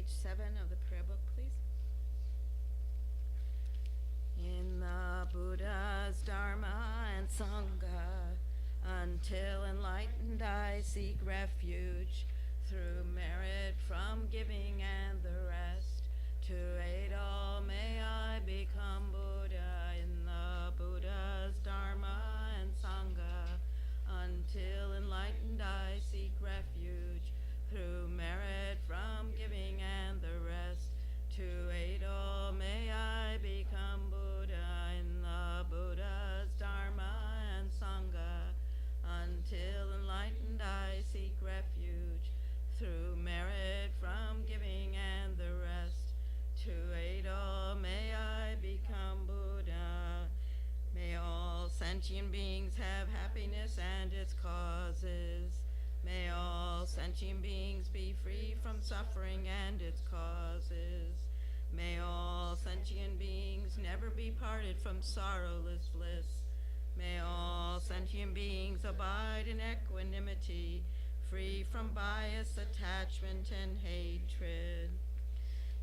page 7 of the prayer book, please. In the Buddha's Dharma and Sangha, until enlightened I seek refuge, through merit from giving and the rest. To aid all may I become Buddha in the Buddha's Dharma and Sangha. Until enlightened I seek refuge, through merit from giving and the rest. To aid all may I become Buddha in the Buddha's Dharma and Sangha. Until enlightened I seek refuge, through merit from giving and the rest. To aid all may I become Buddha. May all sentient beings have happiness and its causes. May all sentient beings be free from suffering and its causes. May all sentient beings never be parted from sorrowless bliss. May all sentient beings abide in equanimity, free from bias, attachment, and hatred.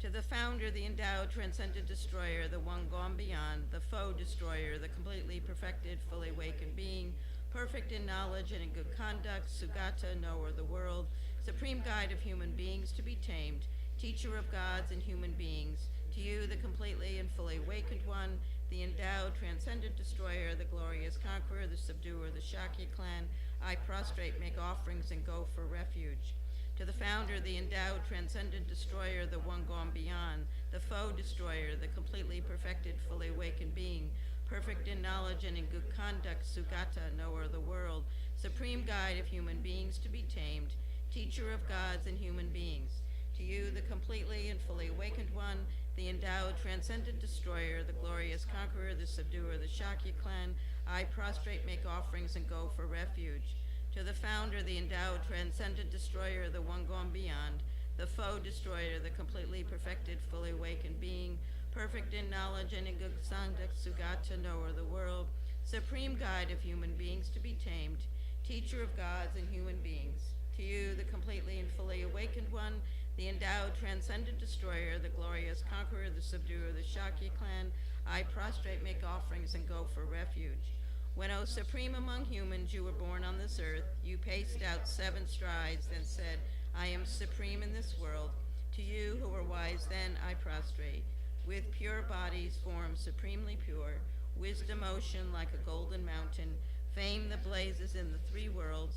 To the founder, the endowed, transcendent destroyer, the one gone beyond, the foe destroyer, the completely perfected, fully awakened being, perfect in knowledge and in good conduct, Sugata, knower of the world, supreme guide of human beings to be tamed, teacher of gods and human beings, to you, the completely and fully awakened one, the endowed, transcendent destroyer, the glorious conqueror, the subduer of the Shakya clan, I prostrate, make offerings, and go for refuge. To the founder, the endowed, transcendent destroyer, the one gone beyond, the foe destroyer, the completely perfected, fully awakened being, perfect in knowledge and in good conduct, Sugata, knower of the world, supreme guide of human beings to be tamed, teacher of gods and human beings. To you, the completely and fully awakened one, the endowed, transcendent destroyer, the glorious conqueror, the subduer of the Shakya clan, I prostrate, make offerings, and go for refuge. To the founder, the endowed, transcendent destroyer, the one gone beyond, the foe destroyer, the completely perfected, fully awakened being, perfect in knowledge and in good conduct, Sugata, knower of the world, supreme guide of human beings to be tamed, teacher of gods and human beings. To you, the completely and fully awakened one, the endowed, transcendent destroyer, the glorious conqueror, the subduer of the Shakya clan, I prostrate, make offerings, and go for refuge. When, O supreme among humans, you were born on this earth, you paced out 7 strides, then said, I am supreme in this world. To you, who were wise then, I prostrate. With pure bodies, forms supremely pure, wisdom ocean like a golden mountain, fame that blazes in the 3 worlds,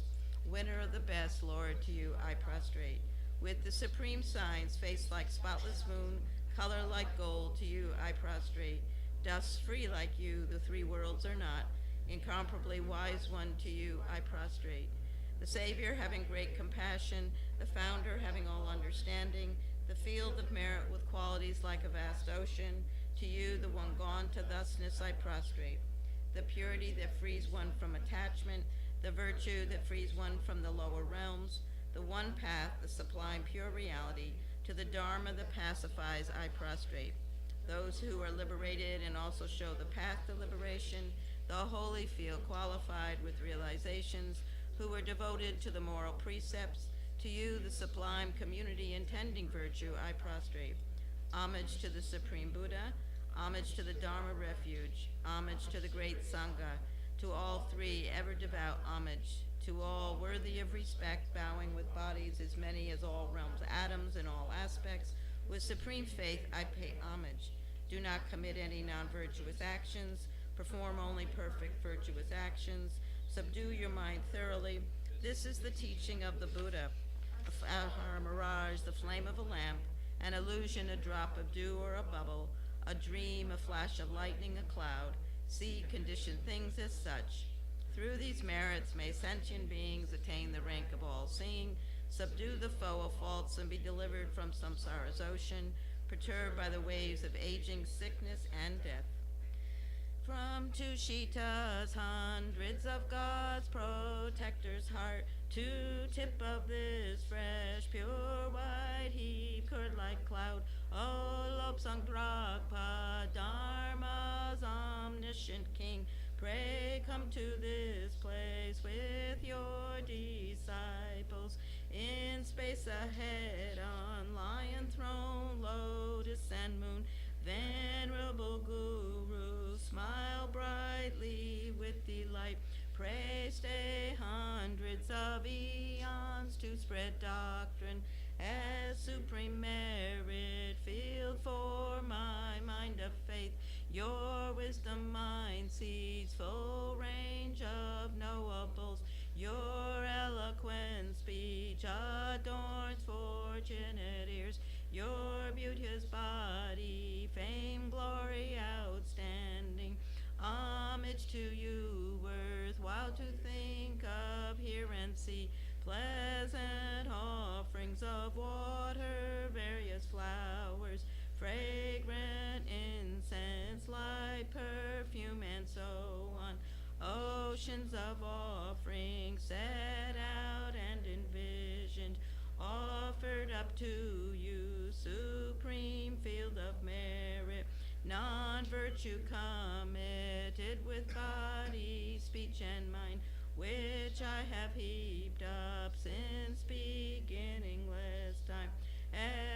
winner of the best, Lord, to you I prostrate. With the supreme signs, face like spotless moon, color like gold, to you I prostrate. Dust free like you, the 3 worlds are not, incomparably wise one, to you I prostrate. The Savior having great compassion, the founder having all understanding, the field of merit with qualities like a vast ocean, to you, the one gone to thusness, I prostrate. The purity that frees one from attachment, the virtue that frees one from the lower realms, the one path, the sublime pure reality, to the Dharma that pacifies, I prostrate. Those who are liberated and also show the path to liberation, the holy feel qualified with realizations, who are devoted to the moral precepts, to you, the sublime community intending virtue, I prostrate. Homage to the Supreme Buddha, homage to the Dharma refuge, homage to the great Sangha, to all 3 ever devout homage, to all worthy of respect, bowing with bodies as many as all realms, atoms in all aspects, with supreme faith I pay homage. Do not commit any non-virtuous actions, perform only perfect virtuous actions, subdue your mind thoroughly. This is the teaching of the Buddha. A mirage, the flame of a lamp, an illusion, a drop of dew or a bubble, a dream, a flash of lightning, a cloud. See conditioned things as such. Through these merits may sentient beings attain the rank of all-seeing, subdue the foe of faults, and be delivered from samsara's ocean, perturbed by the waves of aging, sickness, and death. From Tushita's hundreds of God's protector's heart, to tip of this fresh, pure white heap, curd like cloud, O Lobsang Drakpa, Dharma's omniscient king, pray come to this place with your disciples. In space ahead, on lion throne, lotus and moon, venerable guru, smile brightly with delight. Pray stay hundreds of eons to spread doctrine as supreme merit field for my mind of faith. Your wisdom mind sees full range of knowables. Your eloquent speech adorns fortunate ears. Your beauteous body, fame, glory, outstanding. Homage to you, worthwhile to think of, hear and see. Pleasant offerings of water, various flowers, fragrant incense, light, perfume, and so on. Oceans of offerings set out and envisioned, offered up to you, supreme field of merit. Non-virtue committed with body, speech, and mind, which I have heaped up since beginningless time,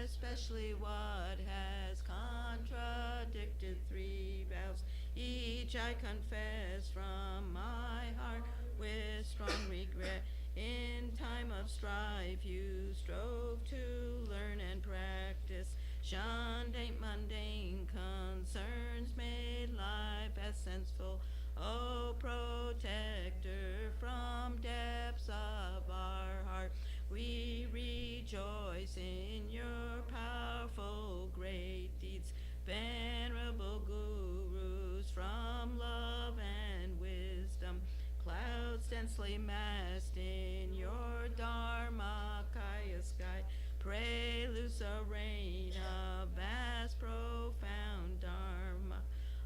especially what has contradicted 3 vows. Each I confess from my heart with strong regret. In time of strife you strove to learn and practice, shunned mundane concerns, made life essential. O protector from depths of our heart, we rejoice in your powerful great deeds. Venerable gurus from love and wisdom, clouds densely massed in your dharmakaya sky, pray loose a rain of vast profound dharma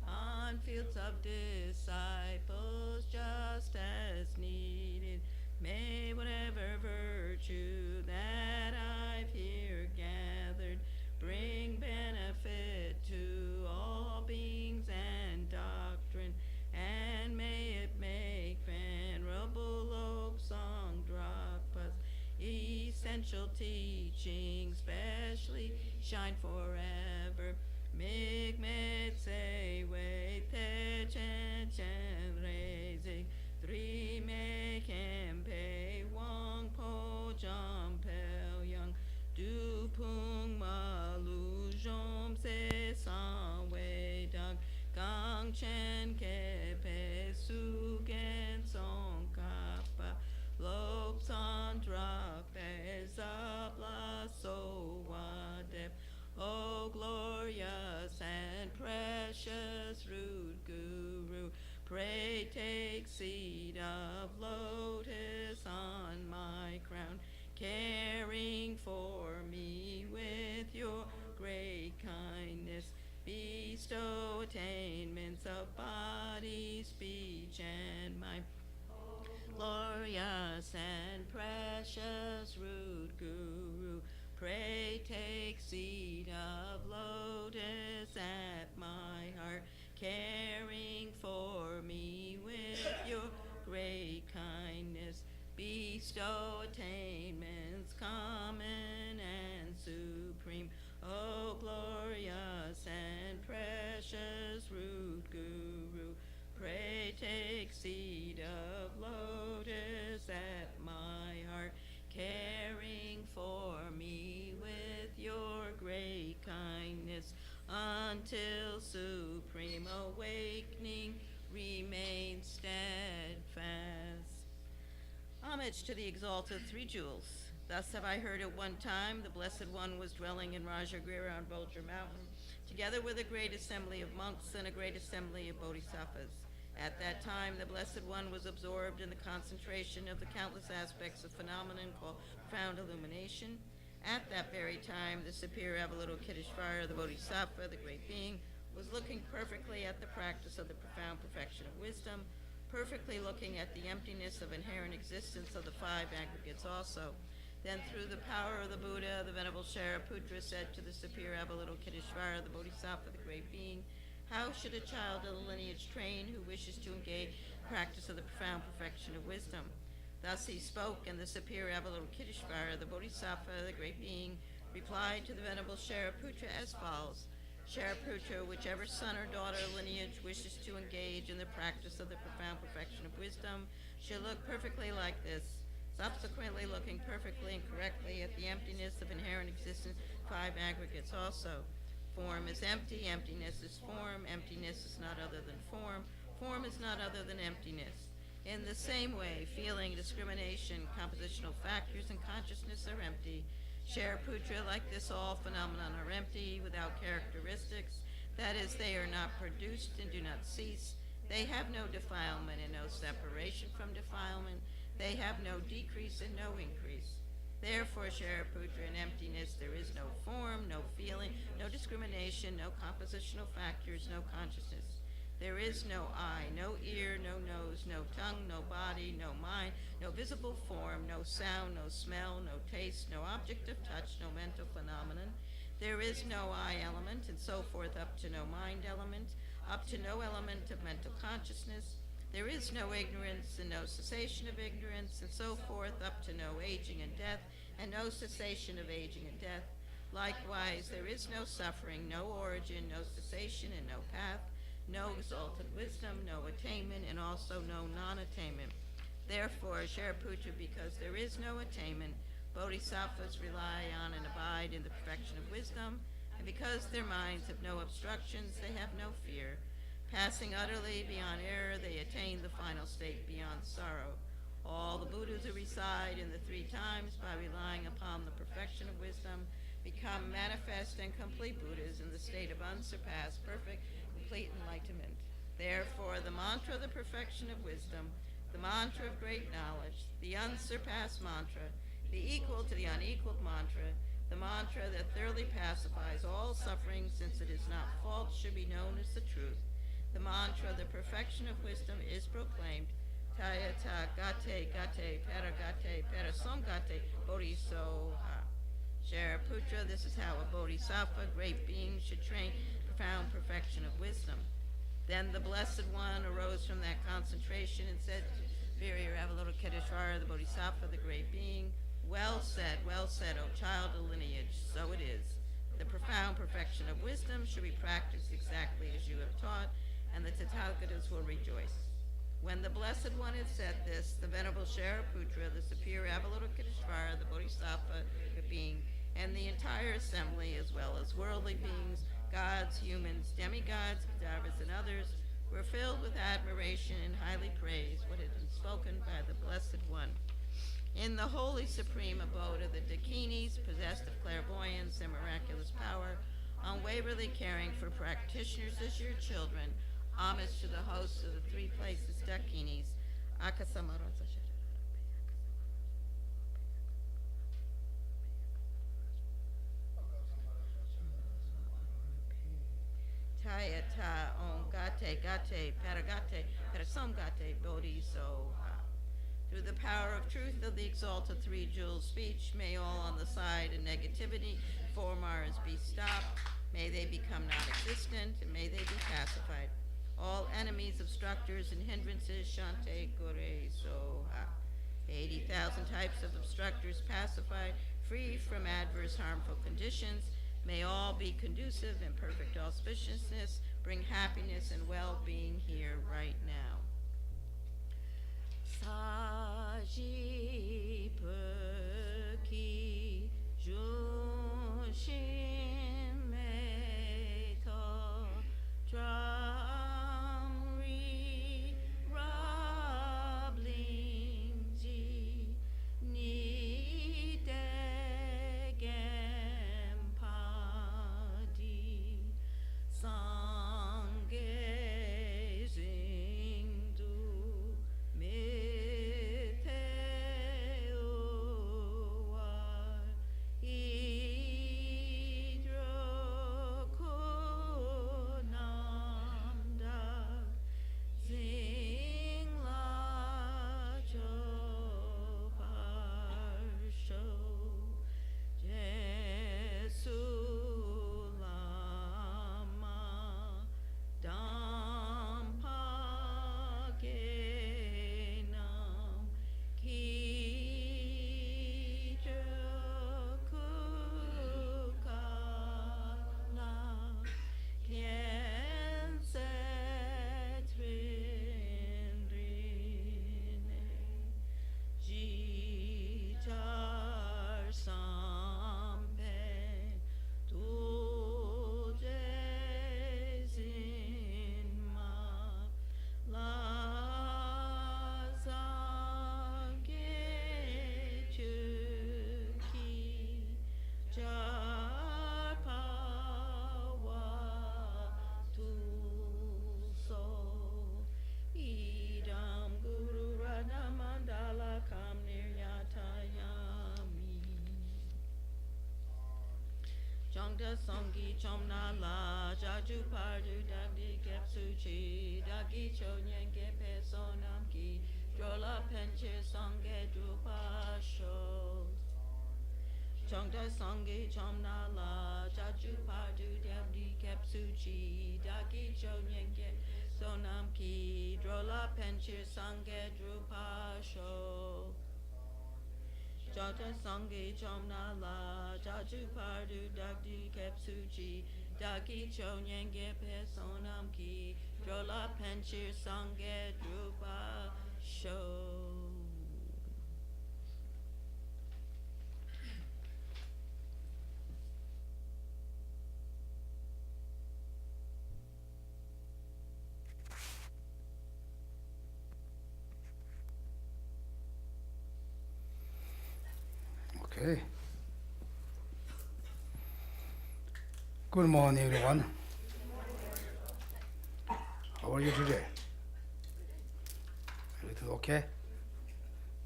on fields of disciples just as needed. May whatever virtue that I've here gathered bring benefit to all beings and doctrine, and may it make venerable oak song drapas, essential teaching specially shine forever. Mig med say way te chen chen raising 3 me kempe wang po jam pel young du pung ma lu jom se san wei dang gang chen ke pe su gen song kappa lop san drak bez up la so wa dep. O glorious and precious root guru, pray take seat of lotus on my crown, caring for me with your great kindness. Bestow attainments of body, speech, and mind. Glorious and precious root guru, pray take seat of lotus at my heart, caring for me with your great kindness. Bestow attainments common and supreme. O glorious and precious root guru, pray take seat of lotus at my heart, caring for me with your great kindness, until supreme awakening remain steadfast. Homage to the exalted 3 jewels. Thus have I heard at one time the Blessed One was dwelling in Rajagriha on Bolger Mountain, together with a great assembly of monks and a great assembly of bodhisattvas. At that time, the Blessed One was absorbed in the concentration of the countless aspects of phenomenon called profound illumination. At that very time, the superior Avalokiteshvara, the Bodhisattva, the great being, was looking perfectly at the practice of the profound perfection of wisdom, perfectly looking at the emptiness of inherent existence of the 5 aggregates also. Then through the power of the Buddha, the Venerable Shariputra said to the superior Avalokiteshvara, the Bodhisattva, the great being, how should a child of the lineage train who wishes to engage in practice of the profound perfection of wisdom? Thus he spoke, and the superior Avalokiteshvara, the Bodhisattva, the great being, replied to the Venerable Shariputra as follows. Shariputra, whichever son or daughter lineage wishes to engage in the practice of the profound perfection of wisdom should look perfectly like this. Subsequently, looking perfectly and correctly at the emptiness of inherent existence, 5 aggregates also. Form is empty, emptiness is form, emptiness is not other than form is not other than emptiness. In the same way, feeling, discrimination, compositional factors, and consciousness are empty. Shariputra, like this, all phenomena are empty, without characteristics. That is, they are not produced and do not cease. They have no defilement and no separation from defilement. They have no decrease and no increase. Therefore, Shariputra, in emptiness, there is no form, no feeling, no discrimination, no compositional factors, no consciousness. There is no eye, no ear, no nose, no tongue, no body, no mind, no visible form, no sound, no smell, no taste, no object of touch, no mental phenomenon. There is no I element, and so forth up to no mind element, up to no element of mental consciousness. There is no ignorance and no cessation of ignorance, and so forth up to no aging and death, and no cessation of aging and death. Likewise, there is no suffering, no origin, no cessation, and no path. No exalted wisdom, no attainment, and also no non-attainment. Therefore, Shariputra, because there is no attainment, bodhisattvas rely on and abide in the perfection of wisdom, and because their minds have no obstructions, they have no fear. Passing utterly beyond error, they attain the final state beyond sorrow. All the Buddhas who reside in the 3 times by relying upon the perfection of wisdom become manifest and complete Buddhas in the state of unsurpassed, perfect, complete enlightenment. Therefore, the mantra of the perfection of wisdom, the mantra of great knowledge, the unsurpassed mantra, the equal to the unequaled mantra, the mantra that thoroughly pacifies all suffering since it is not false, should be known as the truth. The mantra of the perfection of wisdom is proclaimed. Tayata gate gate para gate para som gate bodhisoha. Shariputra, this is how a bodhisattva, great being, should train profound perfection of wisdom. Then the Blessed One arose from that concentration and said, Superior Avalokiteshvara, the Bodhisattva, the great being, well said, O child of lineage, so it is. The profound perfection of wisdom should be practiced exactly as you have taught, and the Tathagatas will rejoice. When the Blessed One had said this, the Venerable Shariputra, the Superior Avalokiteshvara, the Bodhisattva, the being, and the entire assembly, as well as worldly beings, gods, humans, demigods, Bodhisattvas, and others, were filled with admiration and highly praised what had been spoken by the Blessed One. In the holy supreme abode of the Dakinis, possessed of clairvoyance and miraculous power, unwaveringly caring for practitioners as your children, homage to the hosts of the 3 places Dakinis, Akasamarasasha. Tayata om gate gate paragate parasom gate bodhisoha. Through the power of truth of the exalted 3 jewel speech, may all on the side of negativity, formars be stopped. May they become non-existent, and may they be pacified. All enemies, obstructors, and hindrances, shante kore soha. 80,000 types of obstructors pacified, free from adverse harmful conditions. May all be conducive and perfect auspiciousness, bring happiness and well-being here right now. Saji Perki Jushin Meto Dramri Rablingji Ni Degempadi Sangazing Chongda Songi Chomna La Jaju Pardu Dagdi Kepsuchi Dagi Chonyen Gepe Sonam Ki Drola Penche Songe Drupa Sho Chongda Songi Chomna La Jaju Pardu Dagdi Kepsuchi Dagi Chonyen Gepe Sonam Ki Drola Penche Songe Drupa Sho Jata Sangi Chomna La Jaju Pardu Dagdi Kepsuchi Dagi Chonyen Gepe Sonam Ki Drola Penchir Sange Drupa Sho. Okay. Good morning, everyone. How are you today? Everything okay?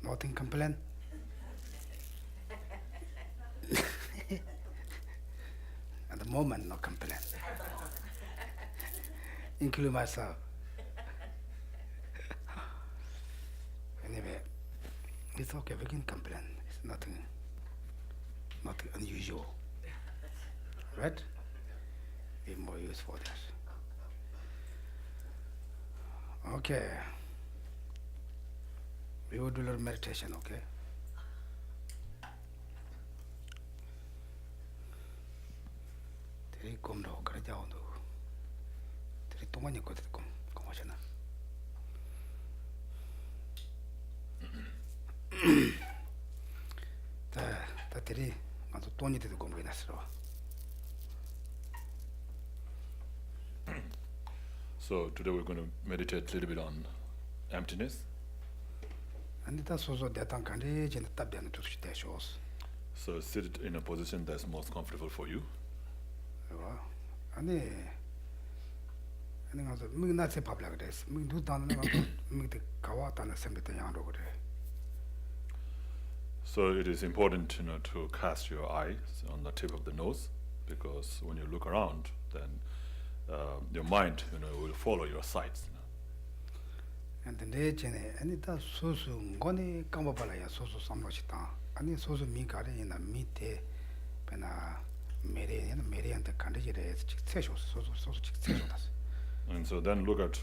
Nothing complain? At the moment, no complain. Include myself. Anyway, it's okay, we can complain. It's nothing unusual. Right? Be more use for that. Okay. We will do a little meditation, okay? Teri kumdo karaja ondo. Teri tumanya ko kum kumashana. Ta teri ngato toni te kum binasro. So today we're going to meditate a little bit on emptiness. So sit in a position that's most comfortable for you. So it is important, to cast your eyes on the tip of the nose, because when you look around, then your mind, will follow your sights. And the nature, and it does so goni kamabala so samashita, and it's also me got in a meet pena Mary and the candidate And so then look at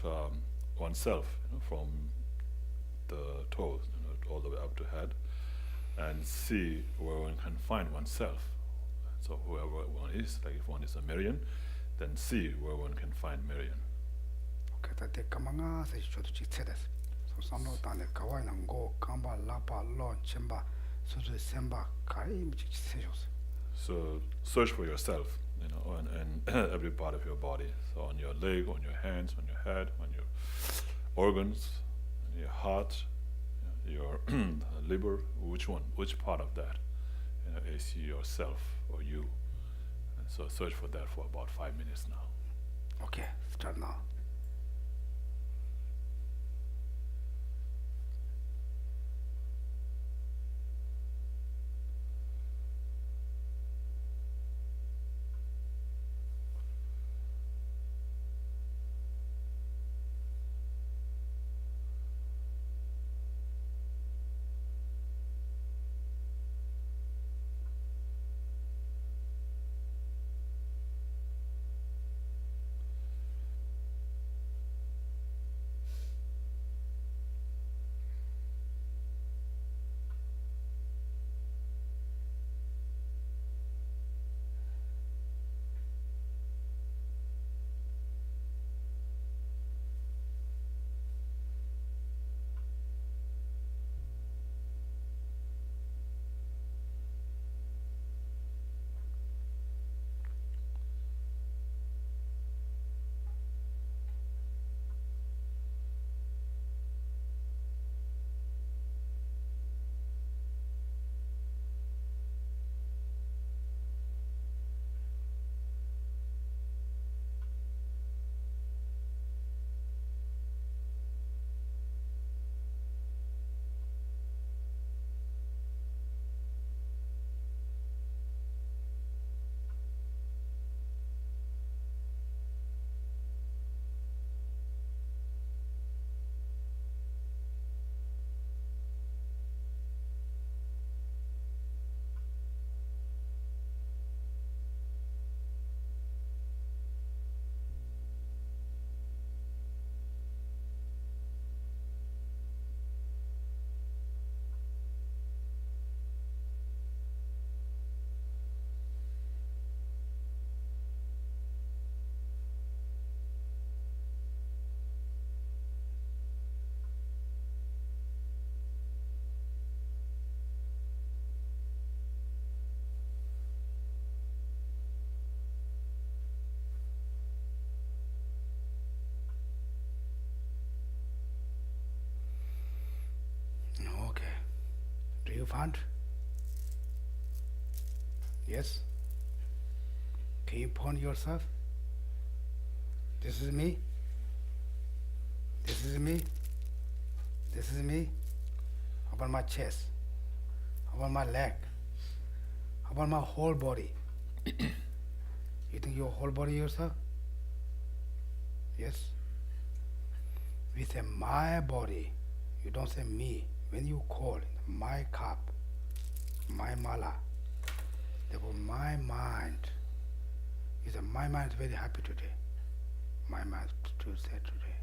oneself, from the toes, all the way up to head, and see where one can find oneself. So whoever one is, like if one is a Marian, then see where one can find Marian. Okay, that they come on us, so some of the Kawaii and go, Kamba, Lapa, Lon, Chemba, so the Semba, Kari, So search for yourself, and every part of your body. So on your leg, on your hands, on your head, on your organs, your heart, your liver, which part of that, is yourself or you. And so search for that for about 5 minutes now. Okay, start now. you found? Yes? Can you point yourself? This is me. This is me. This is me. How about my chest? How about my leg? How about my whole body? You think your whole body yourself? Yes? We say my body. You don't say me. When you call my cup, my mala, therefore my mind. You say my mind is very happy today. My mind too sad today.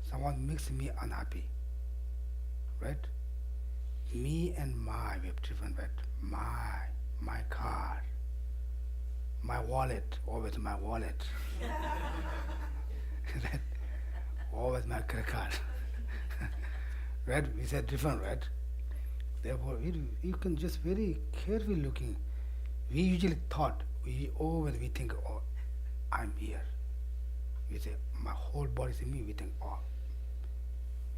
Someone makes me unhappy. Right? Me and my, we have different words. My car, my wallet, always my wallet. Right? Always my credit card. Right? We said different, right? Therefore, you can just very carefully looking. We usually thought, we think, oh, I'm here. We say, my whole body is me, we think, oh.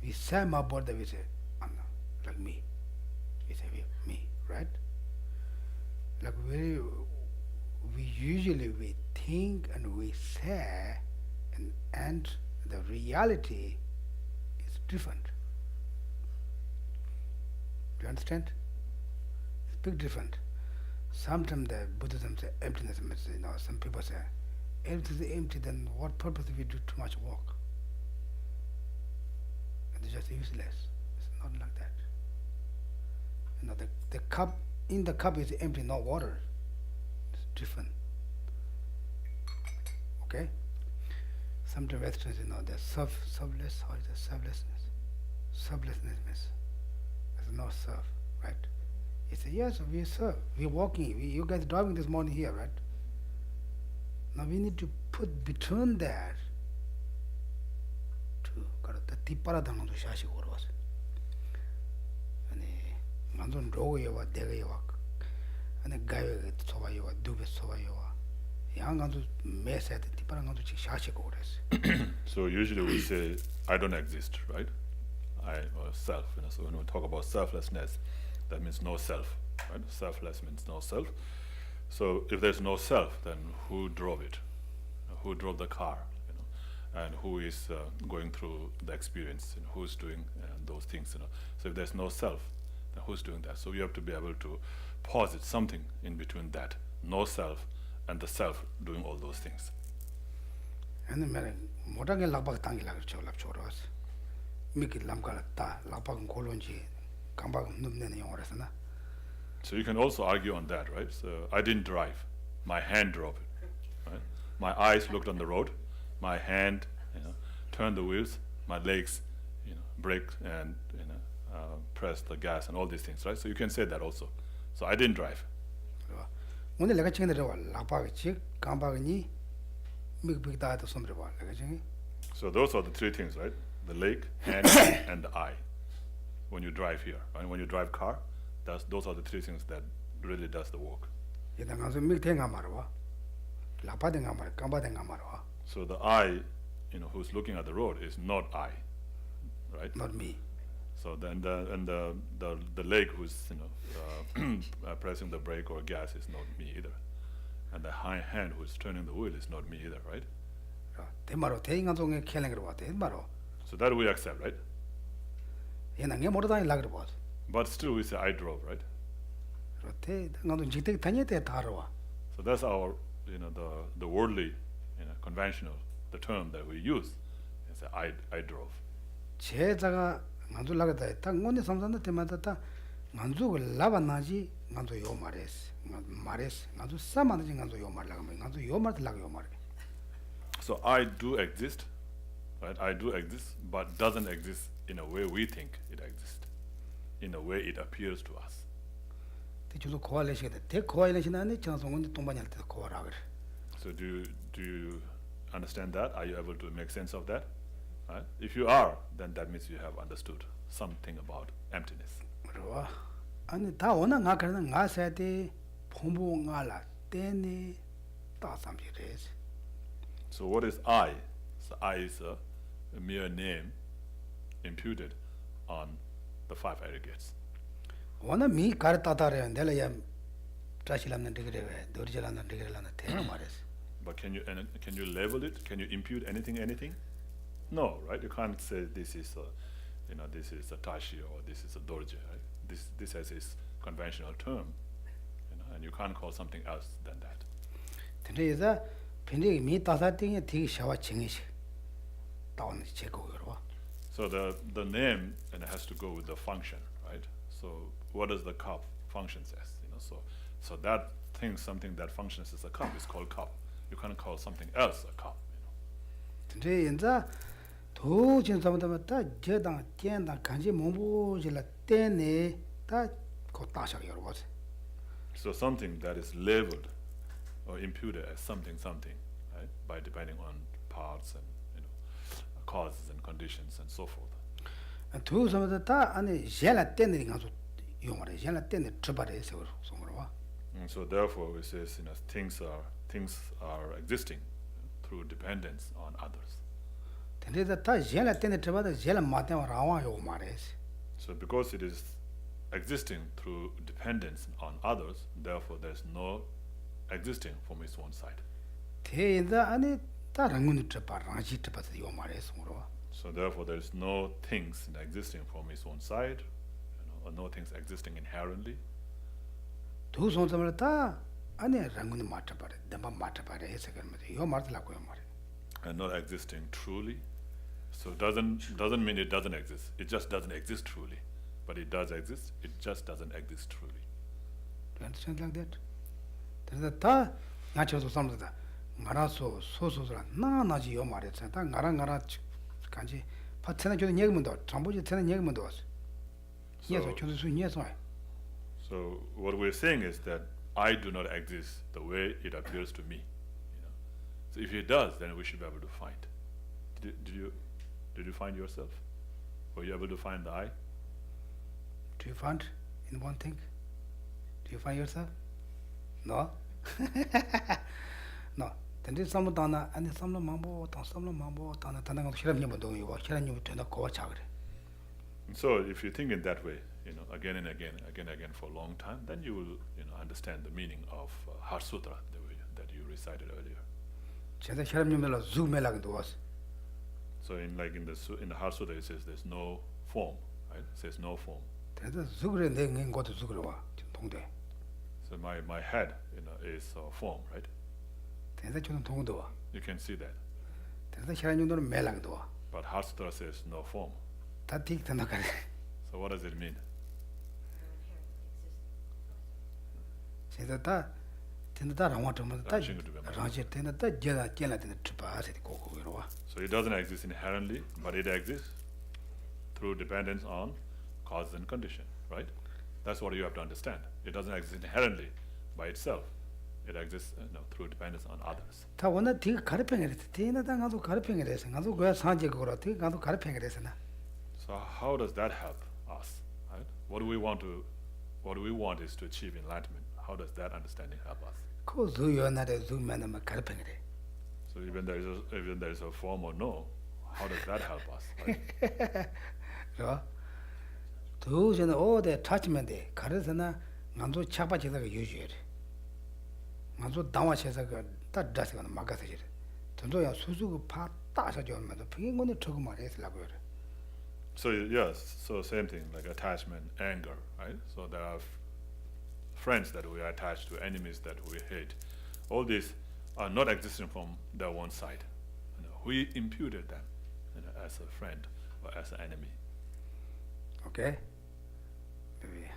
We say my body, we say, I'm not, like me. We say, me, right? Like we usually think and we say, and the reality is different. Do you understand? It's big different. Sometimes the Buddhism says emptiness means, some people say, everything is empty, then what purpose if we do too much work? It's just useless. It's not like that. The cup, in the cup is empty, no water. It's different. Okay? Sometimes Westerns, they're selfless, or is it selflessness? Selflessness means there's no serve, right? He said, yes, we serve. We're walking. You guys driving this morning here, right? Now we need to put between that to the tiparadang to shashi goros. And Manzon Rogawa, Degawa, and the guy Sovayo, Dubes Sovayo. So usually we say, I don't exist, right? I or self. So when we talk about selflessness, that means no self, right? Selfless means no self. So if there's no self, then who drove it? Who drove the car? And who is going through the experience? Who's doing those things? So if there's no self, then who's doing that? So you have to be able to posit something in between that, no self, and the self doing all those things. And the Motangi Labak Tangi Lap Choros, Miki Lamkalata, Lapak Kolonji, Kambak Numnen Yoresana. So you can also argue on that, right? So I didn't drive, my hand drove it, right? My eyes looked on the road, my hand, turned the wheels, my legs, braked and pressed the gas and all these things, right? So you can say that also. So I didn't drive. So those are the three things, right? The leg, hand, and the eye. When you drive here, right? When you drive car, those are the three things that really does the work. So the eye, who's looking at the road is not I, right? Not me. So then the leg who's pressing the brake or gas is not me either, and the high hand who's turning the wheel is not me either, right? So that we accept, right? But still we say I drove, right? So that's our the worldly conventional the term that we use. It's I drove. Manzu lagata ta ngone samsanda temata manzu lava naji manzu yo mares manzu samanaji manzu yo mar laga manzu yo mar laga yo mar. So I do exist, right? I do exist, but doesn't exist in a way we think it exists, in a way it appears to us. So do you understand that? Are you able to make sense of that? Right? If you are, then that means you have understood something about emptiness. So what is I? So I is a mere name imputed on the five aggregates. One of me, Karatata, and Delayam, Trashilam and Degree, Dorjalan and Degree and Tenamaris. But can you label it? Can you impute anything? No, right? You can't say this is this is a tashi or this is a dorje, right? This has its conventional term, and you can't call something else than that. Today is a Pindi me Tata thing, a tea shower chingish. Down check over. So the name has to go with the function, right? So what does the cup functions as? So that thing, something that functions as a cup, is called cup. You can't call something else a cup. Today in the two Jinsamata, Jedang, Tienda, Kanji Mombo, Jilla Tene, that Kotasha was. So something that is labeled or imputed as something, right? By depending on parts and causes and conditions and so forth. And two some of the ta and Jella tending us, you want a Jella tended Tribade, so so therefore, it says things are existing through dependence on others. Then the ta Jella tended Tribade, Jella Martin or Rawa Mares. So because it is existing through dependence on others, therefore there's no existing from its own side. So therefore there is no things existing from its own side, or no things existing inherently. And not existing truly. So it doesn't mean it doesn't exist. It just doesn't exist truly. But it does exist, it just doesn't exist truly. Do you understand like that? There's a ta natural something that Maraso, Nanaji Omaret, Narangara Kanji, Patena Yegmundo, Trambuja Tena Yegmundos. Yes, I choose yes, why? So what we're saying is that I do not exist the way it appears to me. So if it does, then we should be able to find. Did you find yourself? Were you able to find the I? Do you find in one thing? Do you find yourself? No? No. Then there's some dana and some mambo, dana, So if you think in that way, again and again for a long time, then you will, understand the meaning of Heart Sutra, the way that you recited earlier. So in the Heart Sutra, it says there's no form, right? It says no form. So my head, is a form, right? You can see that. But Heart Sutra says no form. So what does it mean? So it doesn't exist inherently, but it exists through dependence on cause and condition, right? That's what you have to understand. It doesn't exist inherently by itself. It exists through dependence on others. So how does that help us? Right? What do we want is to achieve enlightenment. How does that understanding help us? So even there is a form or no, how does that help us? Right? Those and all the attachment, Karazana, Nanzo Chapa Chesaga usually. Nanzo Dama Chesaga, that does on Magasajir. Tandoya Suzu Pata John, the Ping on the Toguma is Labor. So yes, so same thing, like attachment, anger, right? So there are friends that we are attached to, enemies that we hate. All these are not existing from their one side. We imputed them as a friend or as an enemy. Okay? Maybe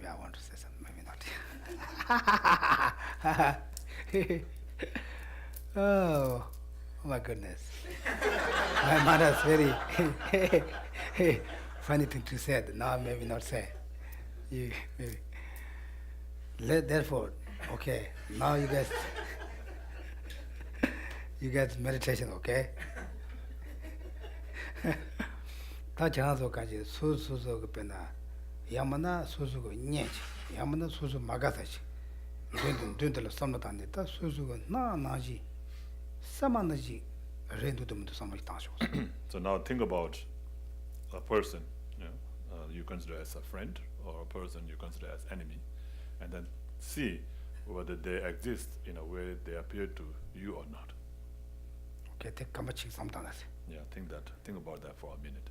I want to say something, maybe not. Oh my goodness. My mother's very funny thing to say. No, maybe not say. Maybe. Therefore, okay, now you guys meditation, okay? Tachazokaji, Suzu Pena, Yamana Suzu Nyech, Yamana Suzu Magasachi, Dundle Samatani, Suzu Naji, Samanaji, Rendu to some So now think about a person, you consider as a friend or a person you consider as enemy, and then see whether they exist in a way they appear to you or not. Okay, take kamachik sometimes. Yeah, think about that for a minute.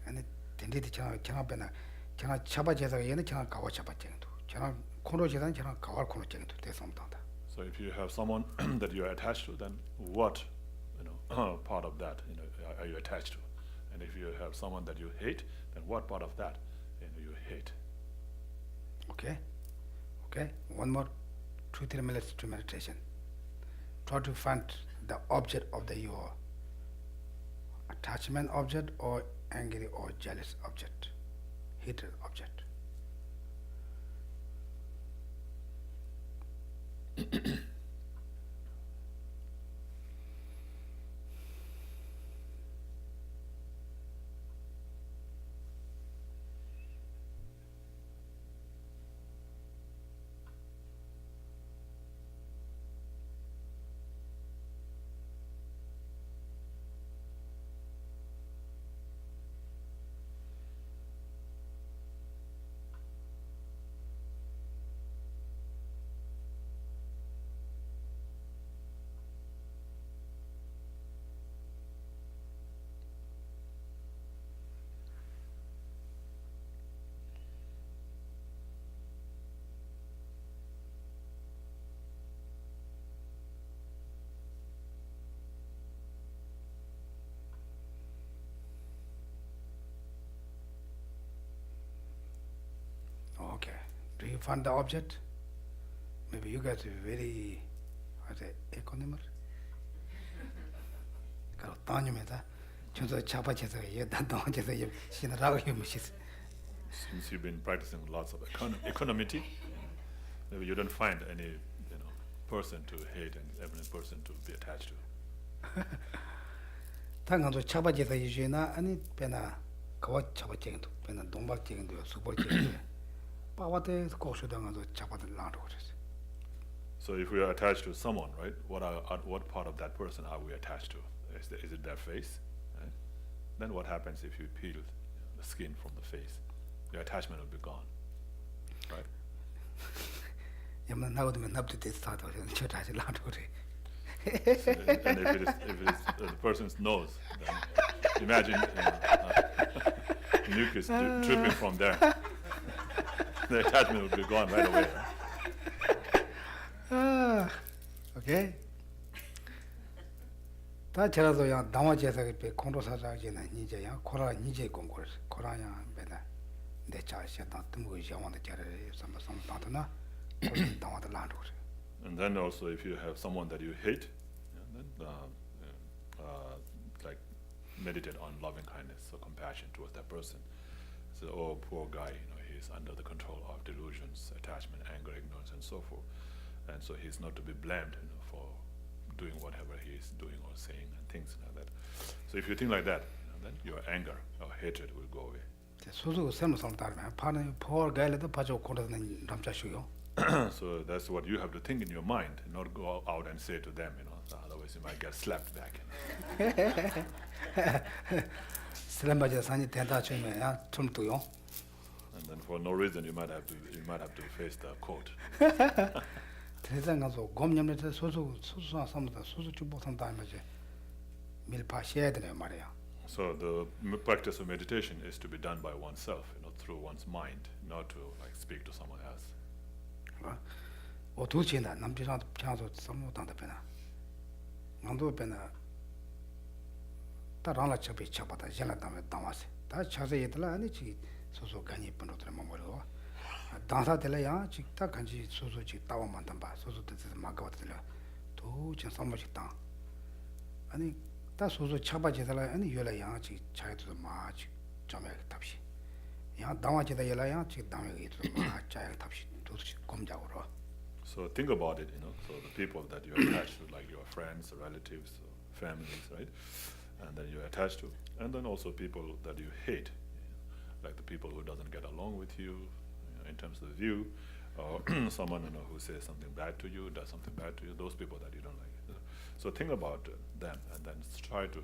And tendency chana bena chana chaba jesa yene chana kawa chaba chengdu. Chana kono jesa chana kawa kono chengdu. Te sometimes. So if you have someone that you are attached to, then what part of that are you attached to? And if you have someone that you hate, then what part of that you hate? Okay, one more 2-3 minutes to meditation. Try to find the object of your attachment object or angry or jealous object, hated object. Okay, do you find the object? Maybe you guys are very, economical. Since you've been practicing lots of equanimity, maybe you don't find any person to hate and every person to be attached to. 당간도 차바제다 이제나 아니 배나 가와 차바쟁도 배나 동박쟁도 수벌쟁도 빠와데 고수당도 차바들 나도 그랬어. So if we are attached to someone, right? What part of that person are we attached to? Is it their face? Right? Then what happens if you peel the skin from the face? Your attachment will be gone, right? 야만 나오면 납도 스타트 저 다시 나도 그래. And if it is the person's nose, then imagine mucus dripping from there. The attachment will be gone right away. Right? Okay. 다 저라도 야 남아져서 그 공로사자기는 이제 야 코라 이제 공고 코라야 배나 내 자식다 뜨고 영원의 자를 삼삼 받으나 나와도 나도 그래. And then also, if you have someone that you hate, then like meditate on loving kindness or compassion towards that person. So, oh, poor guy, he's under the control of delusions, attachment, anger, ignorance, and so forth. And so he's not to be blamed, for doing whatever he is doing or saying and things like that. So if you think like that, then your anger or hatred will go away. 소소 세무상 따르면 파는 포or 가일도 파죠 코르는 남자시요. So that's what you have to think in your mind, not go out and say to them, otherwise you might get slapped back. 슬람바제 산이 대다 주면 좀 또요. And then for no reason you might have to face the court. 대장 가서 검념에서 소소한 삼다 소소 주보 삼다면서 밀파 셔야 되는 말이야. So the practice of meditation is to be done by oneself, through one's mind, not to speak to someone else. 어두치나 남지랑 평소 삼모당다 배나. 남도 배나 따라라 접이 접하다 jel라다면 담아세. 다 차세 얘들아 아니지 소소 간이 번호들 뭐로. 당사들이야 직다 간지 소소지 따와만 담바 소소들 막가들라. 도전 삼모식 당. 아니 다 소소 차바지들라 아니 열라야 지 차에도 마지 점에 답시. 야 당와지다 열라야 지 당에 있도 마 차에 답시. So think about it, so the people that you're attached to, like your friends, relatives, families, right? And then you're attached to, and then also people that you hate, like the people who doesn't get along with you, in terms of view, or someone who says something bad to you, does something bad to you, those people that you don't like. So think about them, and then try to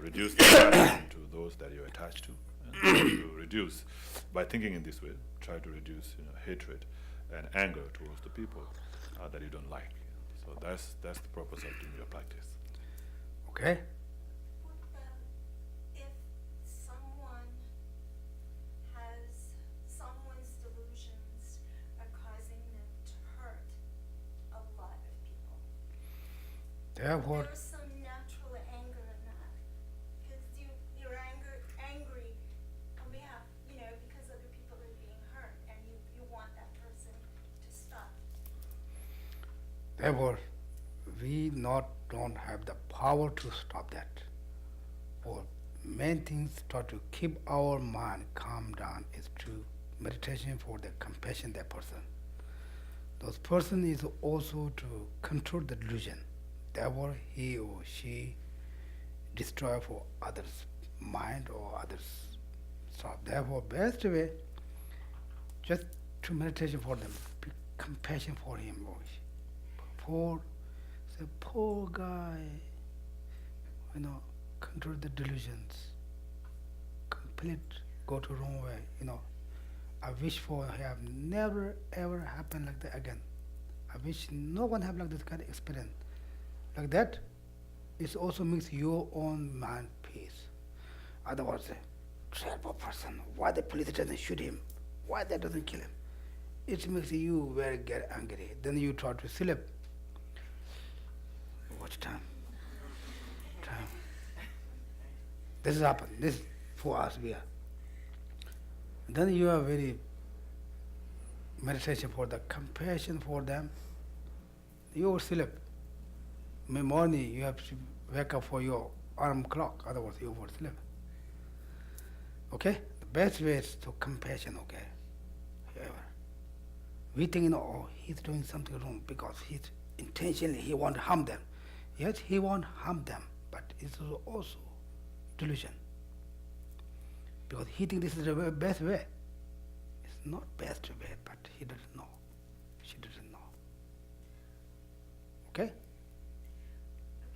reduce the attachment to those that you're attached to, try to reduce, by thinking in this way, try to reduce hatred and anger towards the people that you don't like. So that's the purpose of doing your practice. Okay? If someone has someone's delusions are causing them to hurt a lot of people, Therefore, there's some natural anger in that, because you're angry on behalf, because other people are being hurt, and you want that person to stop. therefore, we don't have the power to stop that. For main things to keep our mind calm down is to meditation for the compassion that person. Those person is also to control the delusion. Therefore, he or she destroy for others' mind or others' stuff. Therefore, best way just to meditation for them, be compassion for him or she. For the poor guy, control the delusions, complete go to wrong way. I wish for have never ever happen like that again. I wish no one have like this kind of experience. Like that, it also makes your own mind peace. Otherwise, a terrible person. Why the police doesn't shoot him? Why that doesn't kill him? It makes you very get angry. Then you try to sleep. Watch time. This has happened. This for us we are. Then you are very meditation for the compassion for them. You will sleep. In the morning you have to wake up for your alarm clock, otherwise you will sleep. Okay? The best way is to compassion, okay? We think, he's doing something wrong because he's intentionally, he wants to harm them. Yes, he won't harm them, but it's also delusion. Because he thinks this is the best way. It's not best way, but he doesn't know. She doesn't know. Okay?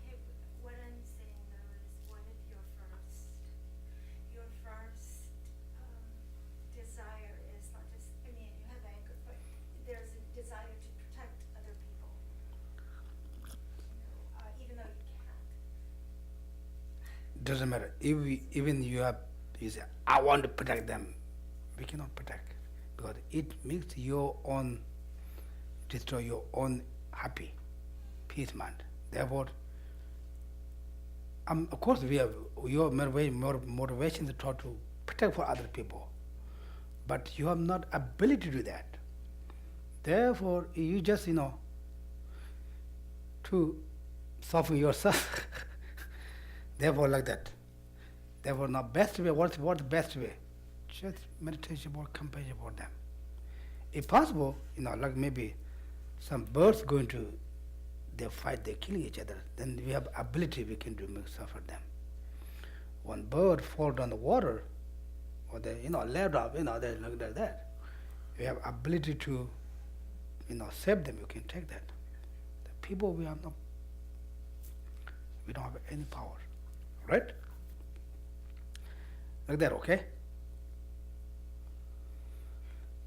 Okay, what I'm saying though is, what if your first desire is not just, you have anger, but there's a desire to protect other people, even though you can't. Doesn't matter. Even you say, I want to protect them. We cannot protect. Because it makes destroy your own happy, peace mind. Therefore, of course we have your motivation to try to protect for other people. But you have not ability to do that. Therefore, you just, to soften yourself. Therefore, like that. Therefore, now best way, what's the best way? Just meditation for compassion for them. If possible, like maybe some birds going to, they fight, they're killing each other, then we have ability we can do make suffer them. One bird fall down the water, or they, let off, they look like that. We have ability to, save them, you can take that. The people we don't have any power, right? Like that, okay?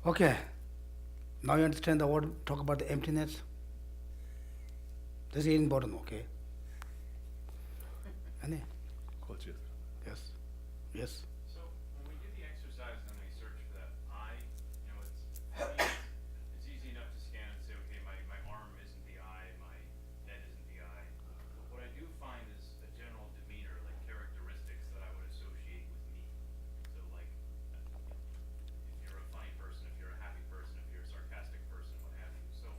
Okay. Now you understand the word, talk about the emptiness? This is important, okay? Any? Yes. Yes. So when we do the exercise and we search for that I, it's easy enough to scan and say, okay, my arm isn't the I, my head isn't the I. But what I do find is a general demeanor, like characteristics that I would associate with me. So like, if you're a funny person, if you're a happy person, if you're a sarcastic person, what have you. So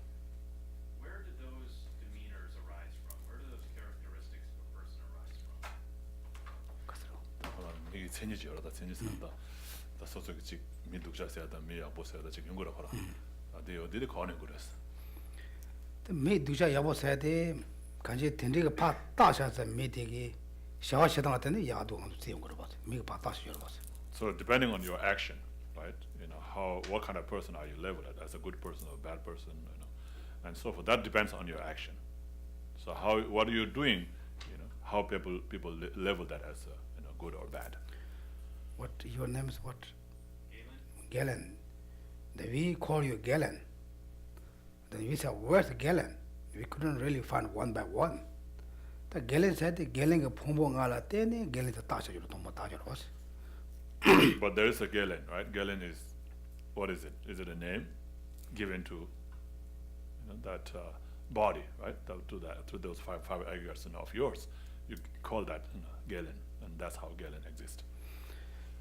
where do those demeanors arise from? Where do those characteristics of a person arise from? 이게 천지지 여러다 천지선다. 다 소속이 즉 민독자세다 미야 보세다 지금 연구를 하라. 네 어디에 거는 그랬어. 미 두자 여보 세대 간지 된리가 파 따셔서 미되기 샤와시당 같은데 야도 쓰는 거로 봤어. 미가 파 따셔 봤어. So depending on your action, right? What kind of person are you labeled as a good person or a bad person, and so forth. That depends on your action. So what are you doing? How people level that as good or bad. What your name is what? Galen? Galen. Then we call you Galen. Then we said, where's Galen? We couldn't really find one by one. The Galen said, Galen ga phombo ngala tene, Galen ta tasha juro tomo tasha was. But there is a Galen, right? Galen is, what is it? Is it a name given to that body, right? To those five aggregates of yours? You call that Galen, and that's how Galen exists.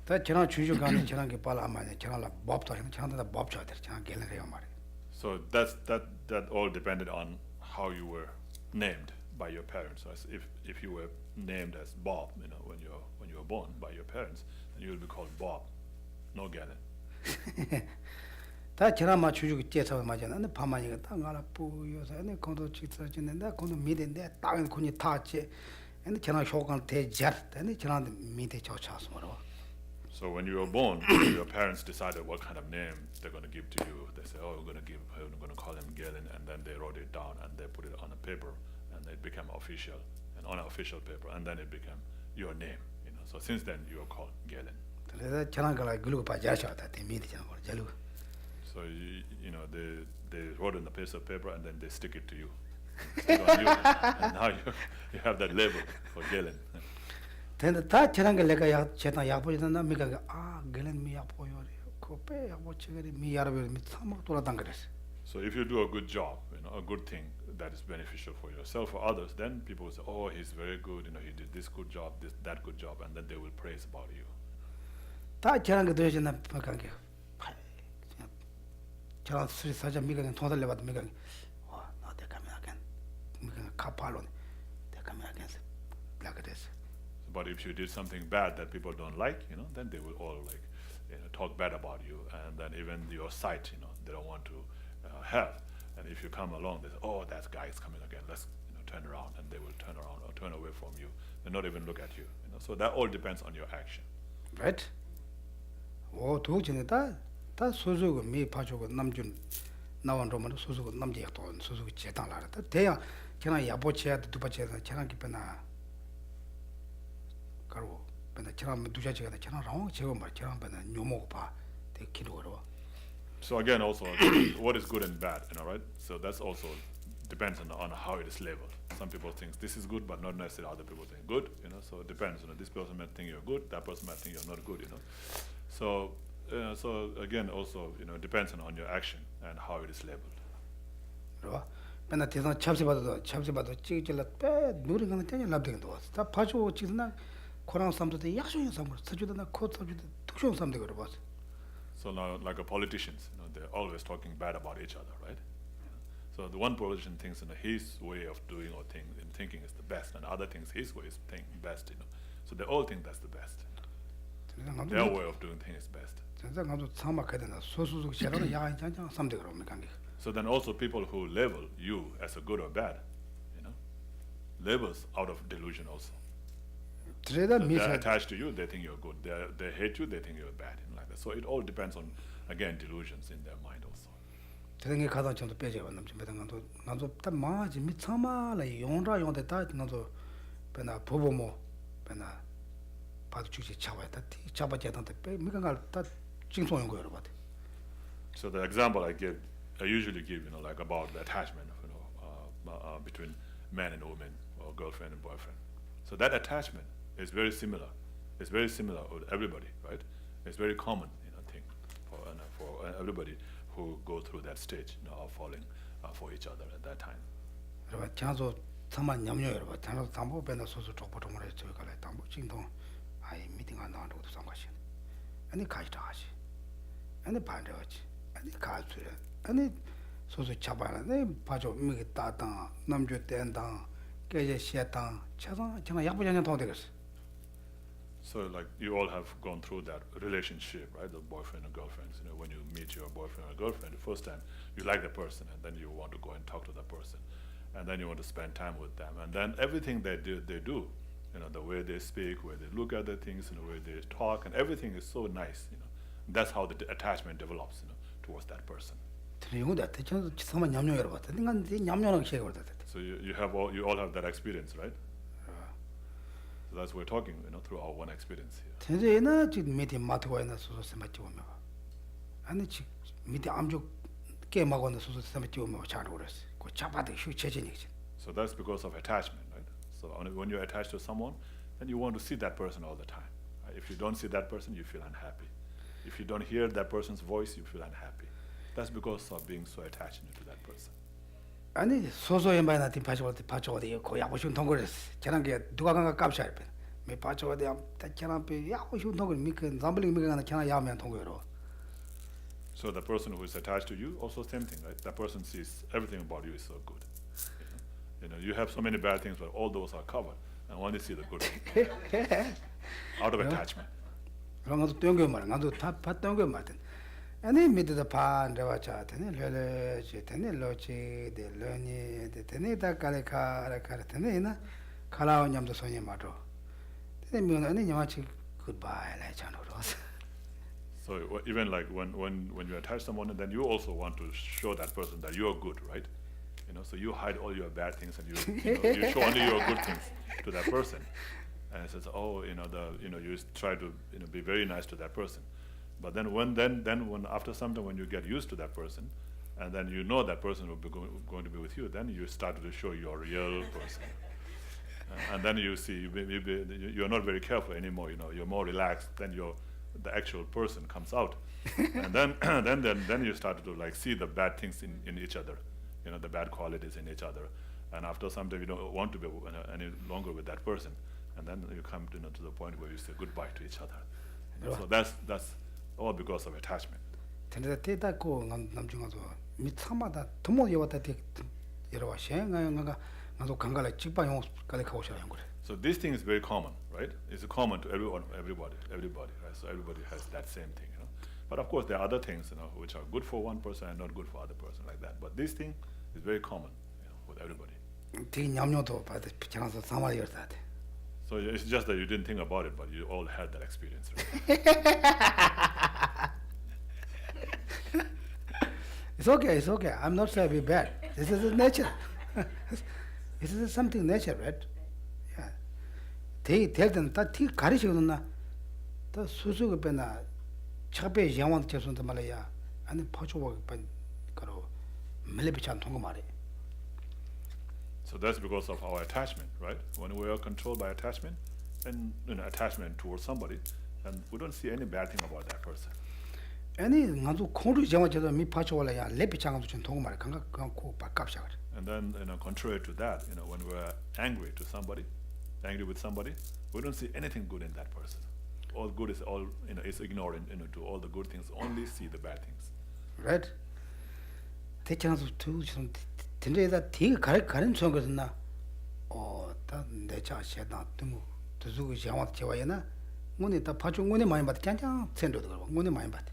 That chana chuju gani chana ke pala amane chana la bob to chana da bob cha der chana Galen re amare. So that all depended on how you were named by your parents. So if you were named as Bob, when you were born by your parents, then you will be called Bob, no Galen. 다 지나마 주주기 제사가 맞잖아. 근데 파마니가 딱 알아 보여서 내 건도 직서지는데 건도 미대인데 땅에 군이 타지. 근데 지나 효과를 대자. 근데 지나 미대 조차서 뭐로. So when you were born, your parents decided what kind of name they're going to give to you. They say, oh, we're going to call him Galen, and then they wrote it down and they put it on a paper, and it became official, and on an official paper, and then it became your name. So since then you are called Galen. 그래서 지나가라 글고 봐자셔다. 미대 지나 걸 잘로. So they wrote in a piece of paper and then they stick it to you. Stick on you, and now you have that label for Galen. 근데 다 지나가 내가 야 제가 약보잖아. 미가 Galen 미 약보요. 코페 약보 치거리 미 야르베 미 참고 돌아당 그랬어. So if you do a good job, a good thing that is beneficial for yourself or others, then people will say, oh, he's very good, he did this good job, that good job, and then they will praise about you. 다 지나가 되잖아. 가게. 저 수리 사자 미가 돈을 내봐도 미가 너 대가면 하긴 미가 카팔론 대가면 하긴 like this. But if you did something bad that people don't like, then they will all talk bad about you, and then even your sight, they don't want to have. And if you come along, they say, oh, that guy is coming again, let's turn around, and they will turn around or turn away from you and not even look at you. So that all depends on your action. Right? 오 도진에다 다 소소고 미 파주고 남준 나온 로만 소소고 남제 돈 소소고 제당라다 대야 제가 야보치야 두바치야 제가 기쁘나 가로 근데 제가 두자치가 제가 라고 제가 말 제가 받는 뇨목 봐 대기로로. So again, also, what is good and bad, right? So that's also depends on how it is labeled. Some people think this is good, but not necessarily other people think good, So it depends. This person might think you're good, that person might think you're not good, So, so again, also, depends on your action and how it is labeled. 그러 맨날 대상 참새봐도 찍질라 빼 누리는 때냐 납득도 왔어. 다 파주 찍나 코랑 삼도데 약속이 삼고 서주다 코 서주다 특종 삼대 그러 봤어. So now, like politicians, they're always talking bad about each other, right? So the one politician thinks his way of doing or thinking is the best, and other thinks his way is thinking best, So they all think that's the best. Their way of doing things is best. So then also people who label you as a good or bad, labels out of delusion also. So they're attached to you, they think you're good. They hate you, they think you're bad, like that. So it all depends on, again, delusions in their mind also. 대등에 가다 좀더 빼져 남지 매당도 나도 딱 마지 미참아라 용라 용데 다 나도 배나 보보모 배나 봐도 주지 잡아야 돼 잡아제한테 빼 미가갈 다 징송한 거 여러 봐. So the example I usually give, like about the attachment, between man and woman or girlfriend and boyfriend. So that attachment is very similar. It's very similar with everybody, right? It's very common, thing for everybody who go through that stage, of falling for each other at that time. 여러분 장소 참만 염려 여러분 장소 담보 배나 소소 쪽보통을 해 저기 갈래 담보 진동 아이 미팅 안 나와도 상관이 아니 가지다 하지 아니 반대하지 아니 가지 아니 소소 잡아라 내 봐줘 미게 따당 남주 땐당 깨제 시에당 차상 제가 약부장년 더 되겠어. So like you all have gone through that relationship, right? The boyfriend and girlfriends. When you meet your boyfriend or girlfriend the first time, you like the person, and then you want to go and talk to the person, and then you want to spend time with them, and then everything they do, the way they speak, where they look at the things, the way they talk, and everything is so nice. That's how the attachment develops, towards that person. So you all have that experience, right? So that's what we're talking, through our one experience here. ten제나 지 미디 마트고이나 소소 세마치 오면 아니 지 미디 암조 게임하고는 소소 세마치 오면 잘하고 그랬어. 그 잡아도 휴체진이지. So that's because of attachment, right? So when you're attached to someone, then you want to see that person all the time. Right? If you don't see that person, you feel unhappy. If you don't hear that person's voice, you feel unhappy. That's because of being so attached to that person. 아니 소소에 많이 나한테 파줘어디 고야보신 통거랬어. 저런 게 누가 간가 값이야. 매 파줘어디 저런 배 야보신 통거 미그 잠블링 미그가 저런 야면 통거로. So the person who is attached to you, also same thing, right? That person sees everything about you is so good. You have so many bad things, but all those are covered, and only see the good things. Out of attachment. 그런 것도 땡겨 말. 나도 다 땡겨 말든. 아니 미드다 판데와차 되네 려려지 되네 로지 데 려니 데 되네 다 칼레카라 되네나 칼라오냠도 소니 마도 되네 면 아니 냐마치 굿바이 라이찬으로. So even like when you attach someone, then you also want to show that person that you are good, right? So you hide all your bad things and you show only your good things to that person, and it says, oh, you try to be very nice to that person, but then when after some time when you get used to that person, and then that person will be going to be with you, then you start to show your real person, and then you see maybe you're not very careful anymore. You're more relaxed. Then the actual person comes out, and then you start to like see the bad things in each other. The bad qualities in each other, and after some time you don't want to be any longer with that person, and then you come to the point where you say goodbye to each other. So that's all because of attachment. 근데 때다고 남중아서 미참마다 도모 여왔다 때 여러와 셴가가 나도 강가래 직방용 가래 가고 싶어요 그래. So this thing is very common, right? It's common to everybody, right? So everybody has that same thing, But of course there are other things, which are good for one person and not good for other person like that. But this thing is very common, with everybody. 되게 냠뇨도 받아 피창서 사마리 열다 돼. So it's just that you didn't think about it, but you all had that experience, right? It's okay. I'm not saying be bad. This is nature. This is something nature, right? Yeah. 될 때는 다 티 가르치거든나. 더 수수가 빼나 차배 양왕 제선도 말이야. 아니 파초와 가로 밀레비찬 통고 말이. So that's because of our attachment, right? When we are controlled by attachment, and attachment towards somebody, and we don't see any bad thing about that person. 아니 나도 코르 제마제도 미 파초와라야 레비찬도 좀 통고 말이 강고 바깝샤 그래. And then, contrary to that, when we're angry with somebody, we don't see anything good in that person. All good is is ignored, to all the good things, only see the bad things. Right? 대창도 두좀 근데다 되게 가는 소거든나. 다 내자 셔다 좀 두고 장와 제와야나. 오늘 다 파주 오늘 많이 받 짠짠 센도도 그러고 오늘 많이 받.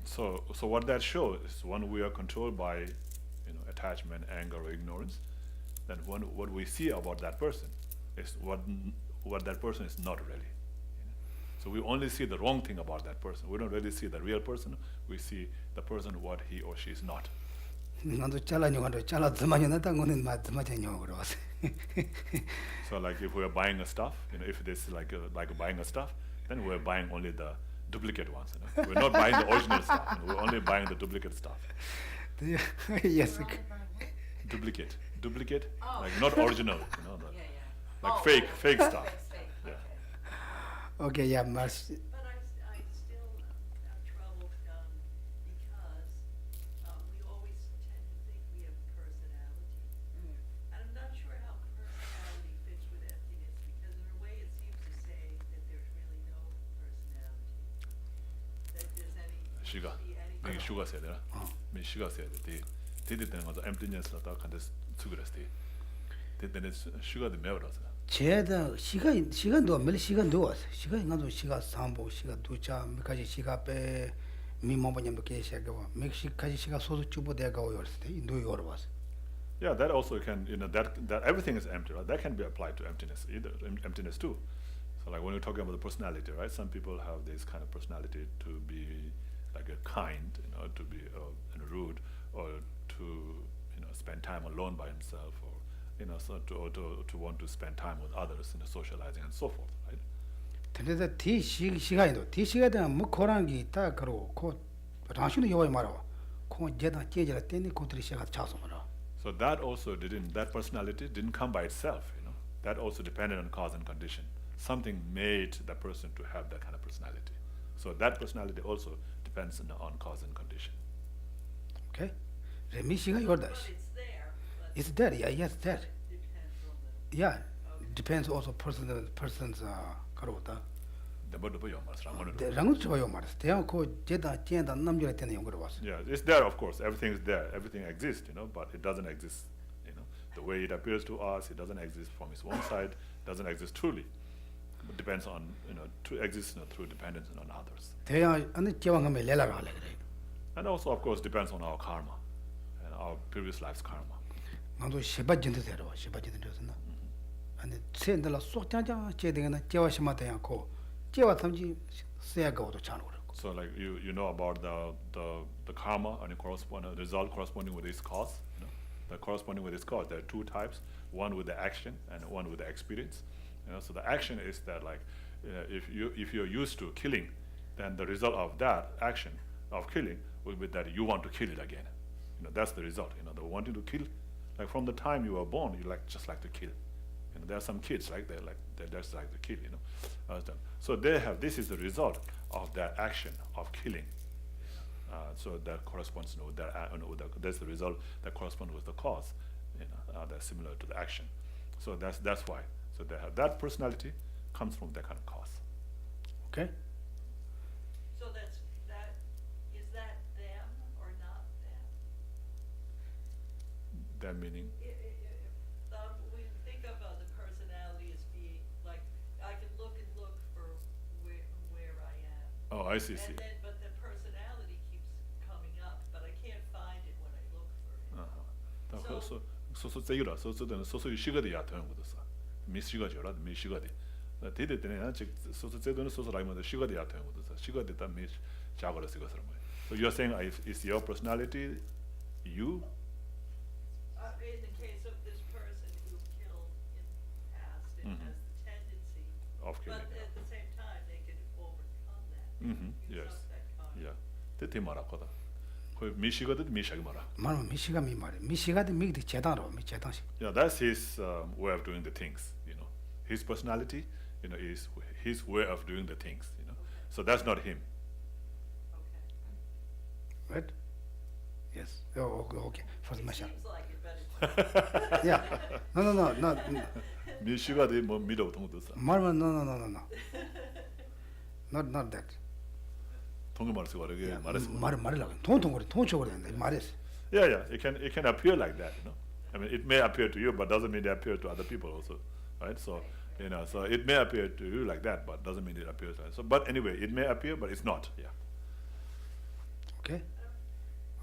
So what that shows is when we are controlled by attachment, anger, or ignorance, then what we see about that person is what that person is not really. So we only see the wrong thing about that person. We don't really see the real person. We see the person what he or she is not. 나도 잘라녀가도 잘라더만이 나다 오늘 맞더만요 그러서. So like if we are buying a stuff, if it is like buying a stuff, then we are buying only the duplicate ones. We're not buying the original stuff. We're only buying the duplicate stuff. Yes. Duplicate, like not original. Like fake stuff. Yeah. Okay, yeah, Mars. But I still have trouble because we always tend to think we have personality. And I'm not sure how personality fits with emptiness because in a way it seems to say that there's really no personality. That there's Shiga. any Shiga said that. Me Shiga said that. Did it then emptiness that can just suggested. Then it's Shiga the melody. 제다 시간도 몇 시간도 왔어. 시간 나도 시간 3보 시간 2차 몇가지 시간 빼 미모번님 계시고 멕시카지 시간 소소 주보 대가 오였을 때 인도에 걸어봤어. Yeah, that also can that everything is empty, right? That can be applied to emptiness emptiness too. So like when we're talking about the personality, right? Some people have this kind of personality to be like a kind, to be rude, or to spend time alone by himself, or so to want to spend time with others, socializing and so forth, right? 근데 티 시간도 티 시간에 뭐 코랑기 딱 그러고 코 당신도 요이 말아. 코 제다 제제라 때니 코들이 시가 차서 말아. So that personality didn't come by itself, That also depended on cause and condition. Something made that person to have that kind of personality. So that personality also depends on cause and condition. Okay? Remisi가 요다. But it's there, but It's there. Yeah, yes, there. it depends on the. Yeah. Depends also person's 그러다. 랑은 좋아요 말았어. 대한 그 제다 제다 남녀를 때는 연구를 봤어. Yeah, it's there, of course. Everything is there. Everything exists, but it doesn't exist, The way it appears to us, it doesn't exist from its own side, doesn't exist truly. It depends on, to exist through dependence on others. 대한 어느 제왕하면 내려가 그래. And also, of course, depends on our karma and our previous life's karma. 나도 시바진데 데려. 시바진데 되었나? 아니 챈들라 쏙장장 제대가나 제와시마 대야고 제와 탐지 세야가도 차는 거라고. So, like you know about the karma and the result corresponding with its cause. The corresponding with its cause, there are two types: one with the action and one with the experience. So the action is that, like, if you're used to killing, then the result of that action of killing will be that you want to kill it again. That's the result. The wanting to kill, like from the time you were born, you just like to kill. There are some kids they just like to kill. So this is the result of that action of killing. So that corresponds with that's the result that corresponds with the cause. That's similar to the action. So that's why. So that personality comes from that kind of cause. Okay? So is that them or not them? That meaning. We think about the personality as being like, I can look for where I am. Oh, I see. And then, but the personality keeps coming up, but I can't find it when I look for it. So 제기라. So 시가디야 되는 거도서. 미시가죠라. 미시가디. 데데 때는 so 제도는 소소라이면 시가디야 되는 거도서. 시가디다 미 작으로 쓰고서 뭐. So you're saying is your personality you? In the case of this person who killed in the past and has the tendency, Of killing. but at the same time they can overcome that. Yes. Use up that karma. Yeah. 데테 말았거든. 그 미시가도 미시가 말아. 말은 미시가 미 말이. 미시가도 미기 제단으로 미 제단식. Yeah, that's his way of doing the things. His personality, is his way of doing the things. So that's not him. Okay. Right? Yes. Oh, okay. First It measure. seems like it, but it's Yeah. No. 미시가도 뭐 미도 통도서. 말은 no. Not that. 통계 말해서 그러게 Yeah, 말했어. 말이라고. 돈 줘버려 되는데 말했어. Yeah. It can appear like that. I mean, it may appear to you, but doesn't mean it appears to other people also, right? So, so it may appear to you like that, but doesn't mean it appears like that. So, but anyway, it may appear, but it's not. Yeah. Okay?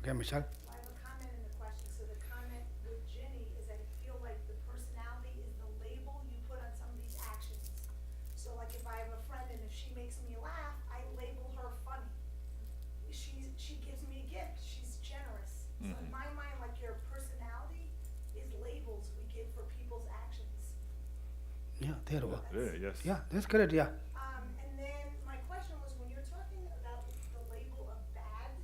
Okay, Michelle? I have a comment and a question. So the comment with Ginny is I feel like the personality is the label you put on somebody's actions. So like if I have a friend and if she makes me laugh, I label her funny. She gives me a gift. She's generous. So in my mind, like your personality is labels we give for people's actions. Yeah, there we go. Yeah. Yes. Yeah, that's correct, yeah. And then my question was when you're talking about the label of bad,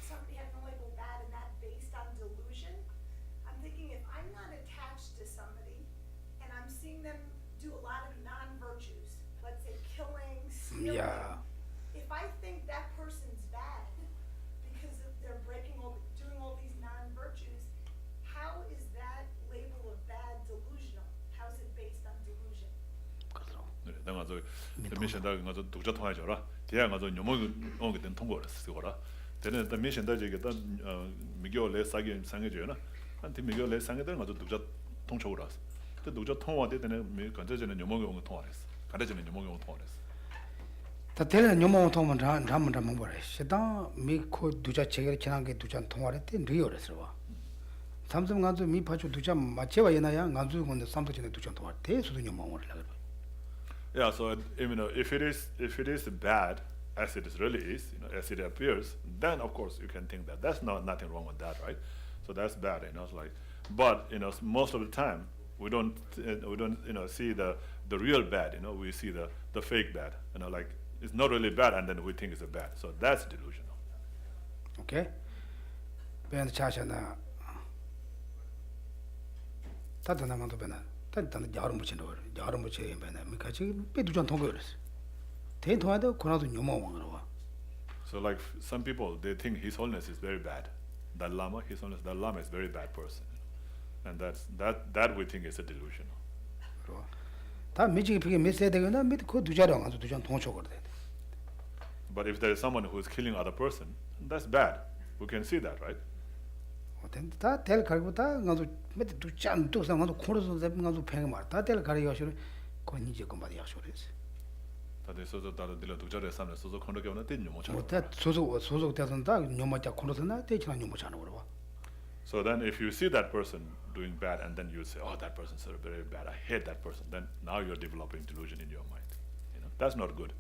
somebody having the label bad and that based on delusion, I'm thinking if I'm not attached to somebody and I'm seeing them do a lot of non-virtues, let's say killing, stealing. Yeah. If I think that person's bad because they're doing all these non-virtues, how is that label of bad delusional? How is it based on delusion? 내가 저 미션다 가서 독자 통화해줘라. 대야 가서 요몽 오게 된 통보를 쓰고라. 되는 또 미션다 저기다 미교래 사기 상해줘요나. 한테 미교래 상해들 가서 독자 통촉을 왔어. 그 독자 통화 때는 미 간제전에 요몽이 온 통화했어. 간제전에 요몽이 온 통화했어. 다 대련 요몽 통만 잠만 먹어라. 시다 미코 두자 체결 지난 게 두자 통화를 때 리얼에서 와. 삼성 간주 미파주 두자 맞제와 예나야 간주 건데 삼성 전에 두자 통화 대수도 요몽을 하고. Yeah, so if it is bad as it really is, as it appears, then of course you can think that there's nothing wrong with that, right? So that's bad, it's like But most of the time we don't see the real bad. We see the fake bad. Like it's not really bad, and then we think it's a bad. So that's delusional. Okay. Ben chashana. Tatana manto bena. Tatana jarum buchinor. Jarum buchin bena. Mikachi pedujan tongores. Ten toado konado nyoma wangarwa. So like some people, they think His Holiness is very bad. That Lama, His Holiness, that Lama is a very bad person. And that we think is a delusion. 다 미지기 피게 메시지 되거나 밑 그 두자랑 아주 두잔 통촉을 돼. But if there is someone who is killing other person, that's bad. We can see that, right? 어떤 다될 가고다 가서 밑 두잔 두상 가서 코로서 잡은 가서 팽 말. 다될 가리 요시를 건 이제 그 말이 약속했어. 다들 소소 다들 들어 두자에 삼는 소소 컨트롤 오는 때 좀 못. 못다 소소 대선다 녀마자 코로서나 대치나 녀모잖아 그러고. So then if you see that person doing bad and then you say, oh, that person's very bad, I hate that person, then now you're developing delusion in your mind. That's not good.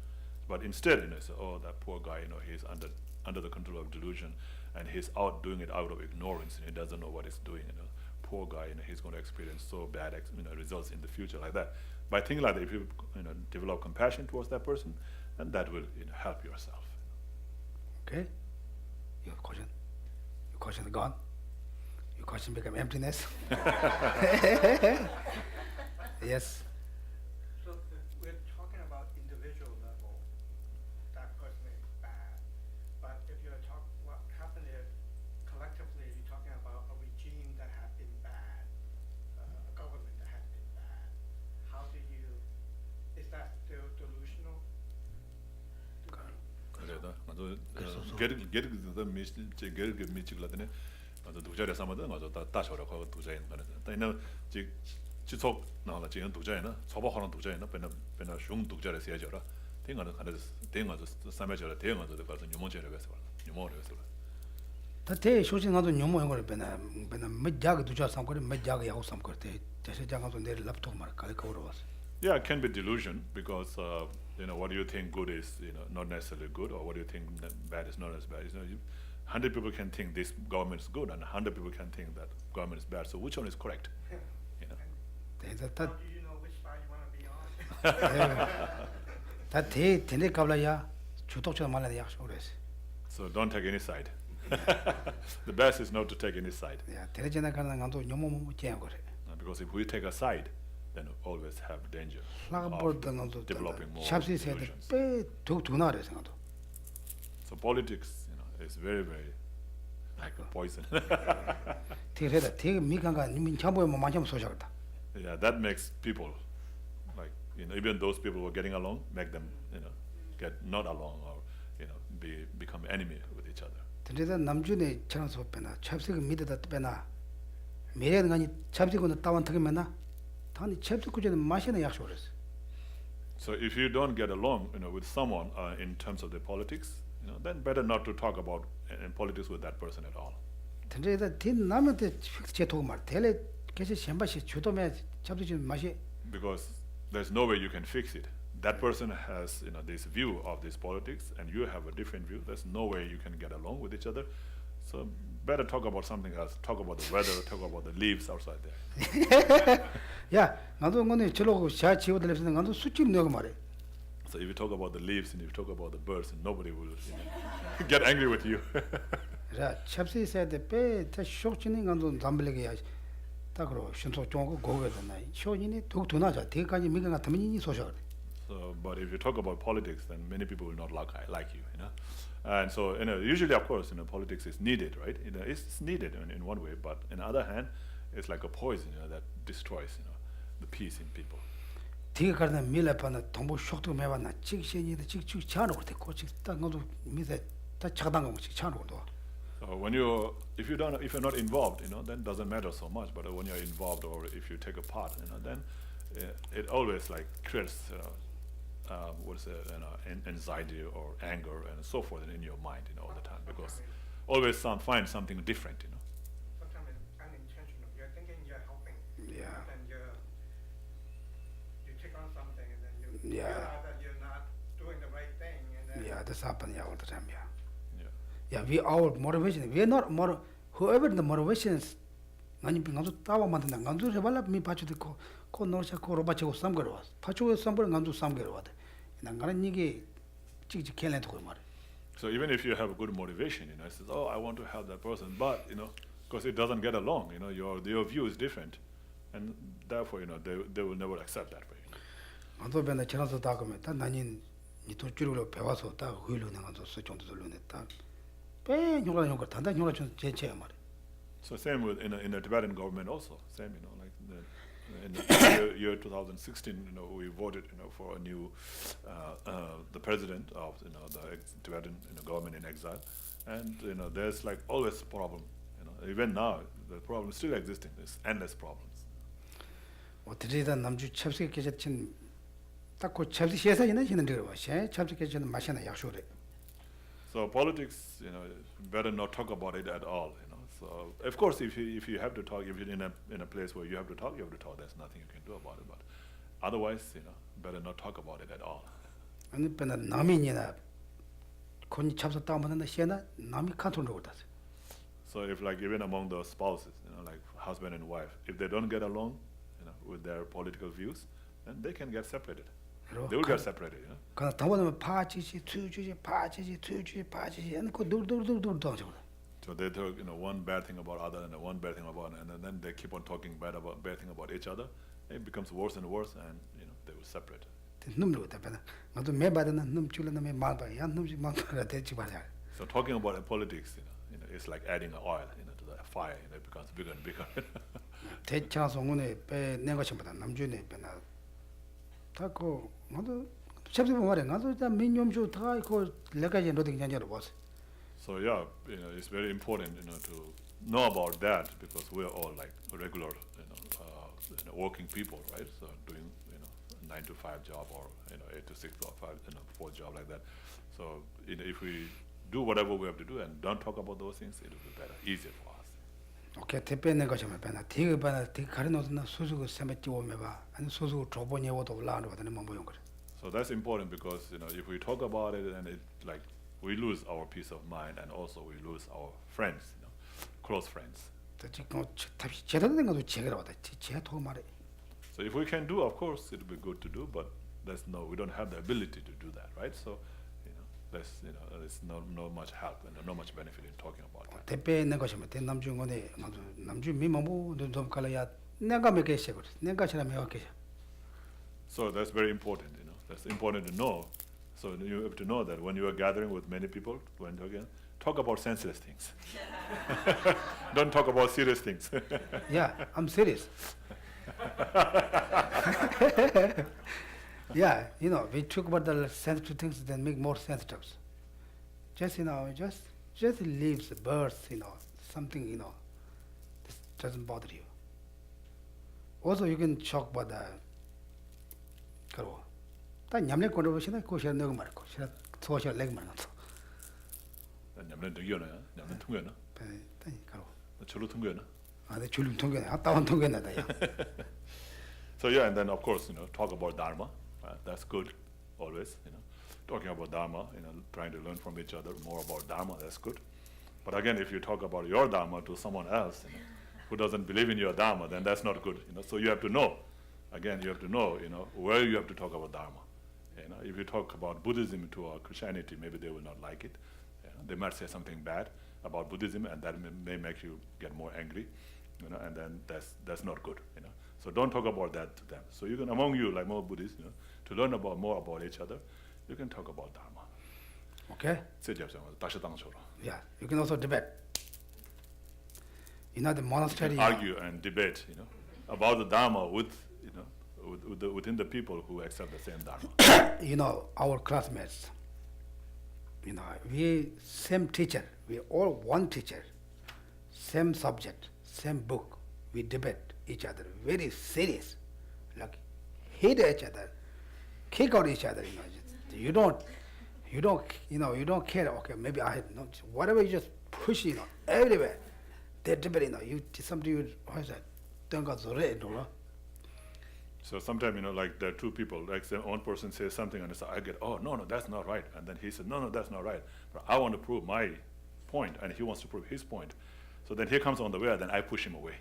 But instead, say, oh, that poor guy, he's under the control of delusion, and he's out doing it out of ignorance, and he doesn't know what he's doing. Poor guy, he's going to experience so bad results in the future like that. By thinking like that, if you develop compassion towards that person, then that will help yourself. Okay? Your question gone? Your question become emptiness? Yes. So we're talking about individual level, that person is bad. But if you're what happened is collectively you're talking about a regime that has been bad, a government that has been bad. How do you, is that still delusional? 그래도 아주 게르게 미치글라드네. 아주 두자에 삼아도 아주 다셔라고 두자에 거는. 근데 지속 나라 지금 두자에나 초보하는 두자에나 배나 중 두자에 세져라. 대가는 가는 대가도 삼매절에 대가도 가서 유모제를 해서 유모를 해서. 다대 소신하도 녀모 영어를 배나 몇자가 두자 삼거리 몇자가 야고 삼거리 대세 장가도 내 laptop 말 가르쳐 왔어. Yeah, it can be delusion because what do you think good is not necessarily good, or what do you think bad is not as bad. 100 people can think this government is good, and 100 people can think that government is bad. So which one is correct? How do you know which side you want to be on? 다대 대내 갑라야 주독자 말라야 약속했어. So don't take any side. The best is not to take any side. 야, 대전에 가는 간도 녀모 쟁 거래. Because if we take a side, then we always have danger 라버드 developing more 샵시 세대 delusions. 빼두 나래 생각도. So politics, is very, very like a poison. 되게다 되게 미간가 님 참보면 만점 소식이다. Yeah, that makes people like even those people who are getting along, make them get not along, or become enemy with each other. 근데 남준의 장소 빼나 찹스가 미드다 빼나 미래는 가니 찹스고는 따완 특이면나 단이 찹스고는 마시는 약속을 했어. So if you don't get along, with someone in terms of the politics, then better not to talk about in politics with that person at all. 근데 딘 남한테 제 도구 말 텔레 계시 셴바시 주도매 찹스지 마시. Because there's no way you can fix it. That person has this view of this politics, and you have a different view. There's no way you can get along with each other. So better talk about something else. Talk about the weather. Talk about the leaves outside there. 야, 나도 오늘 저러고 샤 지워들려서 나도 수집 내고 말해. So if you talk about the leaves and if you talk about the birds, nobody will get angry with you. 자, 찹스 있어야 돼. 빼다 쇼치는 간도 담블레게 야. 딱 그러 신소 좋고 고거잖아. 쇼인이 독도나자. 대까지 미가 같으면 이 소식을. So, but if you talk about politics, then many people will not like you, And so, usually, of course, politics is needed, right? It's needed in one way, but on the other hand, it's like a poison, that destroys, the peace in people. 되게 가는 밀레파나 동부 쇼도 매봤나 직신이도 직직 차는 거 됐고 직딱 너도 밑에 다 차단 거 차는 거도. So if you're not involved, then doesn't matter so much. But when you're involved, or if you take a part, then it always like creates anxiety or anger and so forth in your mind, all the time, because always find something different, Sometimes it's unintentional. You're thinking you're helping. Yeah. And you take on something and then you Yeah. realize that you're not doing the right thing, and then Yeah, that's happening all the time. Yeah. Yeah. Yeah, our motivation. We are not whoever the motivations ngani nganzu tawa mandana nganzu rebala mi pachu de ko norcha ko robache samgaro was pachu sambar nganzu samgaro wade na ngara nige chig kelen to mar. So even if you have a good motivation, it says, oh, I want to help that person, but because it doesn't get along, your view is different, and therefore, they will never accept that way. Ando bena chanaso takome ta nanin ni to churulo pewaso ta huilo nganzu so chonto lune ta pe nyora tanda nyora chon cheche mar. So same with in the Tibetan government also, same, like in the year 2016, we voted, for a new, the president of, the Tibetan government in exile, and there's like always problem, even now the problem is still existing. There's endless problems. 어떻게든 남주 첩식 계셨진 딱고 첩식 시에서는 있는 데로 와셔 첩식 계셨는 마시나 약속을. So politics, better not talk about it at all. So of course, if you have to talk, if you're in a place where you have to talk, you have to talk. There's nothing you can do about it. But otherwise, better not talk about it at all. 아니 배나 남이니나 kon chapsa taamana shena nami kantonro otas. So if like even among the spouses, like husband and wife, if they don't get along, with their political views, then they can get separated. They will get separated, kana tabo는 파치지 투주지 파치지 투주지 파치지 and ko dur 당죠. So they talk, one bad thing about other and one bad thing about, and then they keep on talking bad thing about each other. It becomes worse and worse, and they will separate. numlo ta bana ngado me badana num chula na me malba ya numji malba de chi bala. So talking about politics, it's like adding oil, to the fire. It becomes bigger and bigger. 대차 성원에 배 내가 전부다 남주네 배나 타고 나도 첩지 말에 나도 다 민념주 다 이거 레가지 노딩 년여로 봤어. So yeah, it's very important, to know about that, because we're all like regular, working people, right? So doing, 9 to 5 job or 8 to 6 or 5, 4 job like that. So if we do whatever we have to do and don't talk about those things, it will be better, easier for us. 오케이 대변내 것이면 배나 되게 배나 되게 가르노스나 소수고 세메티 오메 봐. 아니 소수고 조보녀도 올라오는 거는 뭐 모용 그래. So that's important because if we talk about it, then it like we lose our peace of mind, and also we lose our friends, close friends. 지금 답이 제대로 된 것도 제가 왔다. 제가 말해. So if we can do, of course, it would be good to do, but we don't have the ability to do that, right? So, there's no much help and no much benefit in talking about that. 대변내 것이면 대 남주원에 남주 미모부 좀 갈아야 내가 몇 개씩 그래. 내가 지나 몇 개. So that's very important, That's important to know. So you have to know that when you are gathering with many people, talk about senseless things. Don't talk about serious things. Yeah, I'm serious. Yeah, we talk about the sensitive things, then make more sensitive. Just just leaves, birds, something, this doesn't bother you. Also, you can talk about the karo. 다 냠내 conversation 고시한 너가 말고, 시라 소셜 leg 말고. 냠내 되기요나, 냠내 통계나. 네, karo. 줄로 통계나. 아, 내 줄임 통계네. 아따원 통계나다. So yeah, and then of course, talk about Dharma. That's good, always. Talking about Dharma, trying to learn from each other more about Dharma. That's good. But again, if you talk about your Dharma to someone else, who doesn't believe in your Dharma, then that's not good. So you have to know. Again, you have to know, where you have to talk about Dharma. If you talk about Buddhism to Christianity, maybe they will not like it. They might say something bad about Buddhism, and that may make you get more angry. And then that's not good. So don't talk about that to them. So you can, among you, like more Buddhists, to learn more about each other, you can talk about Dharma. Okay? Yeah, you can also debate. The monastery. Argue and debate, about the Dharma within the people who accept the same Dharma. Our classmates. We same teacher. We all one teacher. Same subject, same book. We debate each other, very serious, like hate each other, kick out each other. You don't care. Okay, maybe I whatever, you just push, everywhere. They debate. Somebody what is that? Don't got the red, So sometimes, like there are two people, like one person says something and I get, oh, no, that's not right. And then he said, no, that's not right. But I want to prove my point and he wants to prove his point. So then he comes on the way, then I push him away.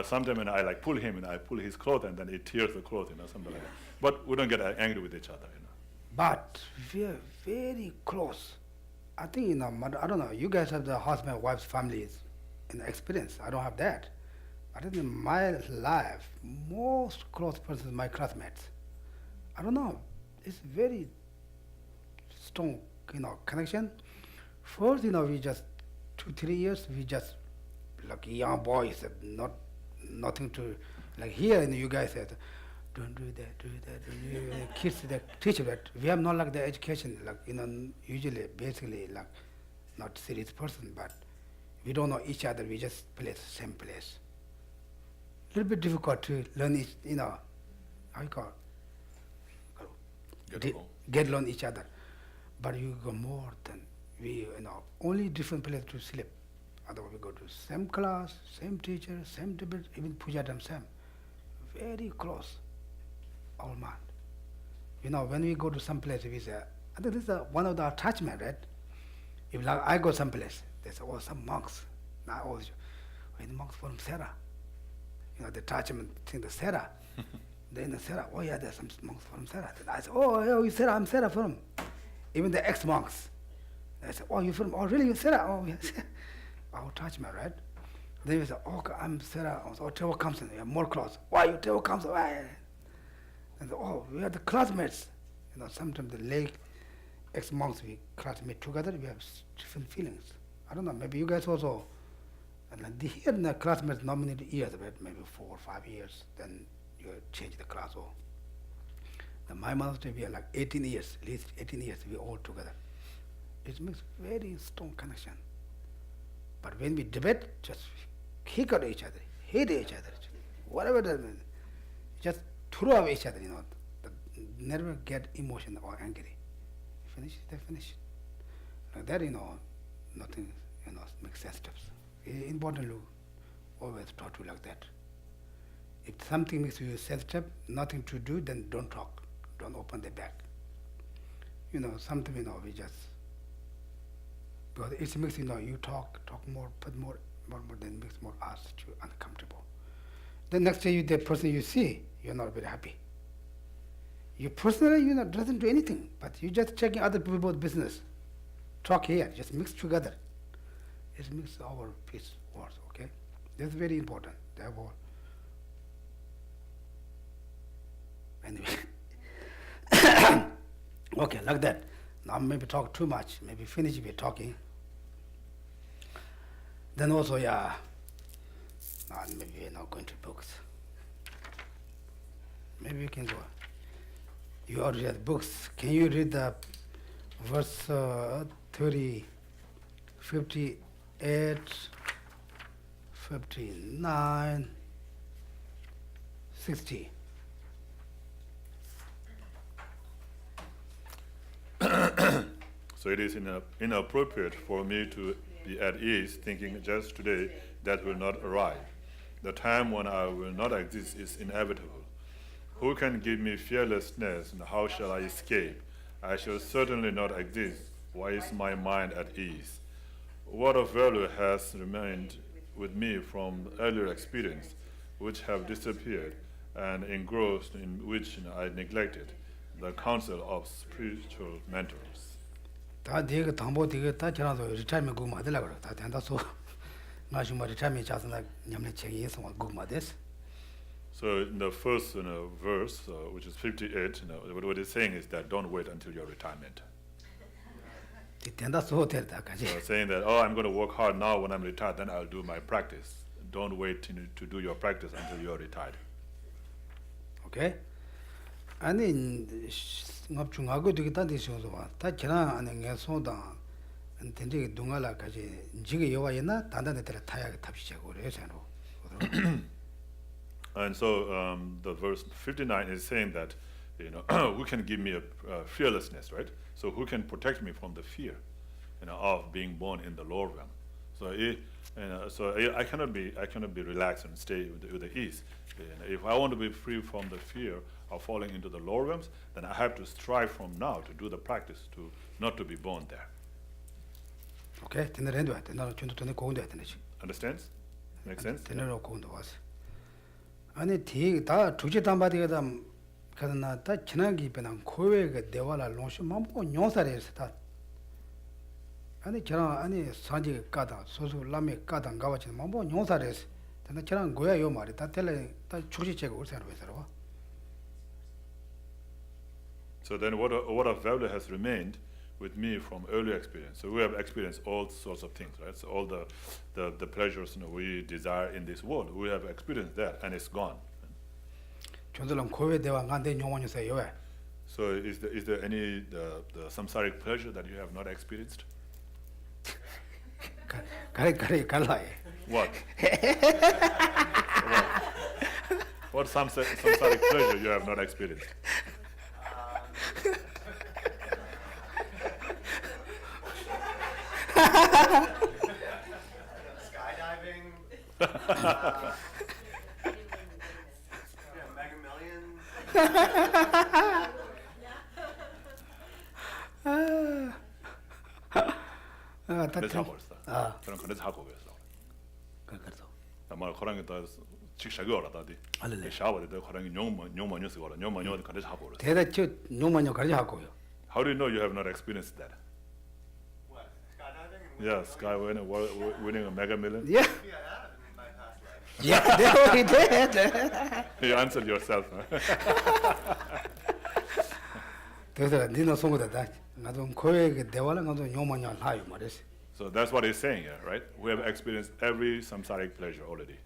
Sometimes when I like pull him and I pull his clothes and then he tears the clothes, something like that. But we don't get angry with each other, But we're very close. I think, I don't know, you guys have the husband, wives, families in experience. I don't have that. But in my life, most close persons, my classmates. I don't know, it's very strong, connection. First, we just 2-3 years, we just like young boys, nothing to, like here, you guys said, don't do that, do that. Kids, they teach that. We have not like the education, like, usually, basically, like, not serious person, but we don't know each other, we just play the same place. A little bit difficult to learn each, how you call it? Get along each other. But you go more than we, only different place to sleep. Otherwise we go to same class, same teacher, same debate, even Pujadam same. Very close, all man. When we go to some place, we say, I think this is one of the attachment, right? If like I go someplace, they say, oh, some monks. Now, oh, the monks from Sera. The attachment thing, the Sera. Then the Sera, oh yeah, there's some monks from Sera. Then I say, oh, yeah, you Sera, I'm Sera from. Even the ex-monks. They say, oh, you from, oh, really, you Sera? Oh, yes. Our attachment, right? Then we say, oh, I'm Sera. Oh, Tewa comes in, more close. Why you Tewa comes? Why? And oh, we are the classmates. Sometimes the late ex-monks, we classmate together, we have different feelings. I don't know, maybe you guys also. And like here in the classmates nominated years, right? Maybe 4 or 5 years, then you change the class. In my monastery, we are like 18 years, at least 18 years, we all together. It makes very strong connection. But when we debate, just kick at each other, hate each other, whatever that means, just throw away each other, never get emotional or angry. Finish, they finish. Like that, nothing, makes sense to us. Important to always talk to you like that. If something makes you sensitive, nothing to do, then don't talk. Don't open the back. Something, we just, because it makes, you talk more, put more, then makes more us too uncomfortable. The next day, the person you see, you're not very happy. You personally, doesn't do anything, but you just checking other people's business. Talk here, just mix together. It makes our peace worse, okay? That's very important. Therefore, anyway. Okay, like that. Now maybe talk too much, maybe finish with talking. Then also, now maybe we're not going to books. Maybe we can go. You already have books. Can you read the verse 30, 58, 59, 60? So it is inappropriate for me to be at ease, thinking just today that will not arrive. The time when I will not exist is inevitable. Who can give me fearlessness, and how shall I escape? I shall certainly not exist. Why is my mind at ease? What of value has remained with me from earlier experience, which have disappeared, and engrossed in which I neglected? The counsel of spiritual mentors. 다 네가 담보 되게 다 지나서 리타이먼트 고 맞으려 그래. 다 된다서 나중에 리타이먼트 자서나 냠내 책이 있어 고 맞았어. So in the first verse, which is 58, what it's saying is that don't wait until your retirement. 된다서 될다 가지. So saying that, oh, I'm going to work hard now when I'm retired, then I'll do my practice. Don't wait to do your practice until you're retired. Okay? 아니 ngapchungago digita desozo ta chana anenge soda tende dungala kaje jige yowaena dandane tera taya tapsichago resano. And so the verse 59 is saying that, who can give me a fearlessness, right? So who can protect me from the fear, of being born in the lower realm? So I cannot be relaxed and stay with the ease. If I want to be free from the fear of falling into the lower realms, then I have to strive from now to do the practice to not to be born there. Okay, Understands? Make sense? Tenero Kundo was. And it 다 두지 담바디가 가나 다 지나기 배난 코웨가 대화라 롱시 mambo 뇽사레스 다. 아니 저랑 아니 산지 까다 소소 라메 까다 가와치 mambo 뇽사레스. 근데 저랑 고야 요 말이 다 텔레 다 주지체가 올사로 해서와. So then what of value has remained with me from earlier experience? So we have experienced all sorts of things, right? So all the pleasures we desire in this world, we have experienced that and it's gone. 존들랑 고외 대화 간데 용원에서 요에. So is there any the samsaric pleasure that you have not experienced? 갈라이. What? What samsaric pleasure you have not experienced? Skydiving, Mega Millions. 그래서 하고 있어. 저는 그래서 하고 있어. 그래서. 아마 그런 게다 직사교라 다디. 알레. 샤워도 그런 게 용만요 쓰고라. 용만요 그래서 하고 있어. 대대체 용만요 가지고 하고요. How do you know you have not experienced that? What? Skydiving? Yeah, winning a mega million. Yeah. Yeah, I have in my past life. Yeah, they already did. You answered yourself. 그래서 니는 송거다. 나도 고외 대화랑 나도 용만요 하요 말이지. So that's what he's saying here, right? We have experienced every samsaric pleasure already.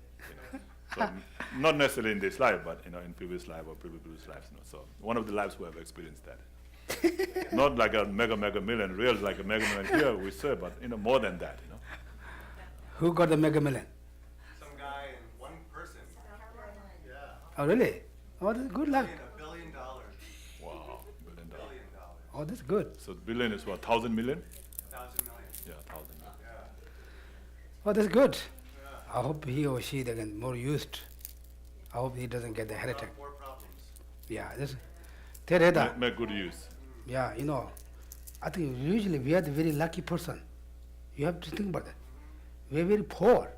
So not necessarily in this life, but in previous life or previous lives. So one of the lives we have experienced that. Not like a mega million, real like a mega million here we say, but more than that. Who got the mega million? Some guy and one person. Yeah. Oh really? Oh, that's good luck. $1 billion. Wow, $1 billion. Oh, that's good. So billion is what, 1,000 million? 1,000 million. Yeah, 1,000 million. Yeah. Oh, that's good. I hope he or she they get more used. I hope he doesn't get the heart attack. More problems. Yeah, this. Tereda. Make good use. Yeah, I think usually we are the very lucky person. You have to think about that. We are very poor.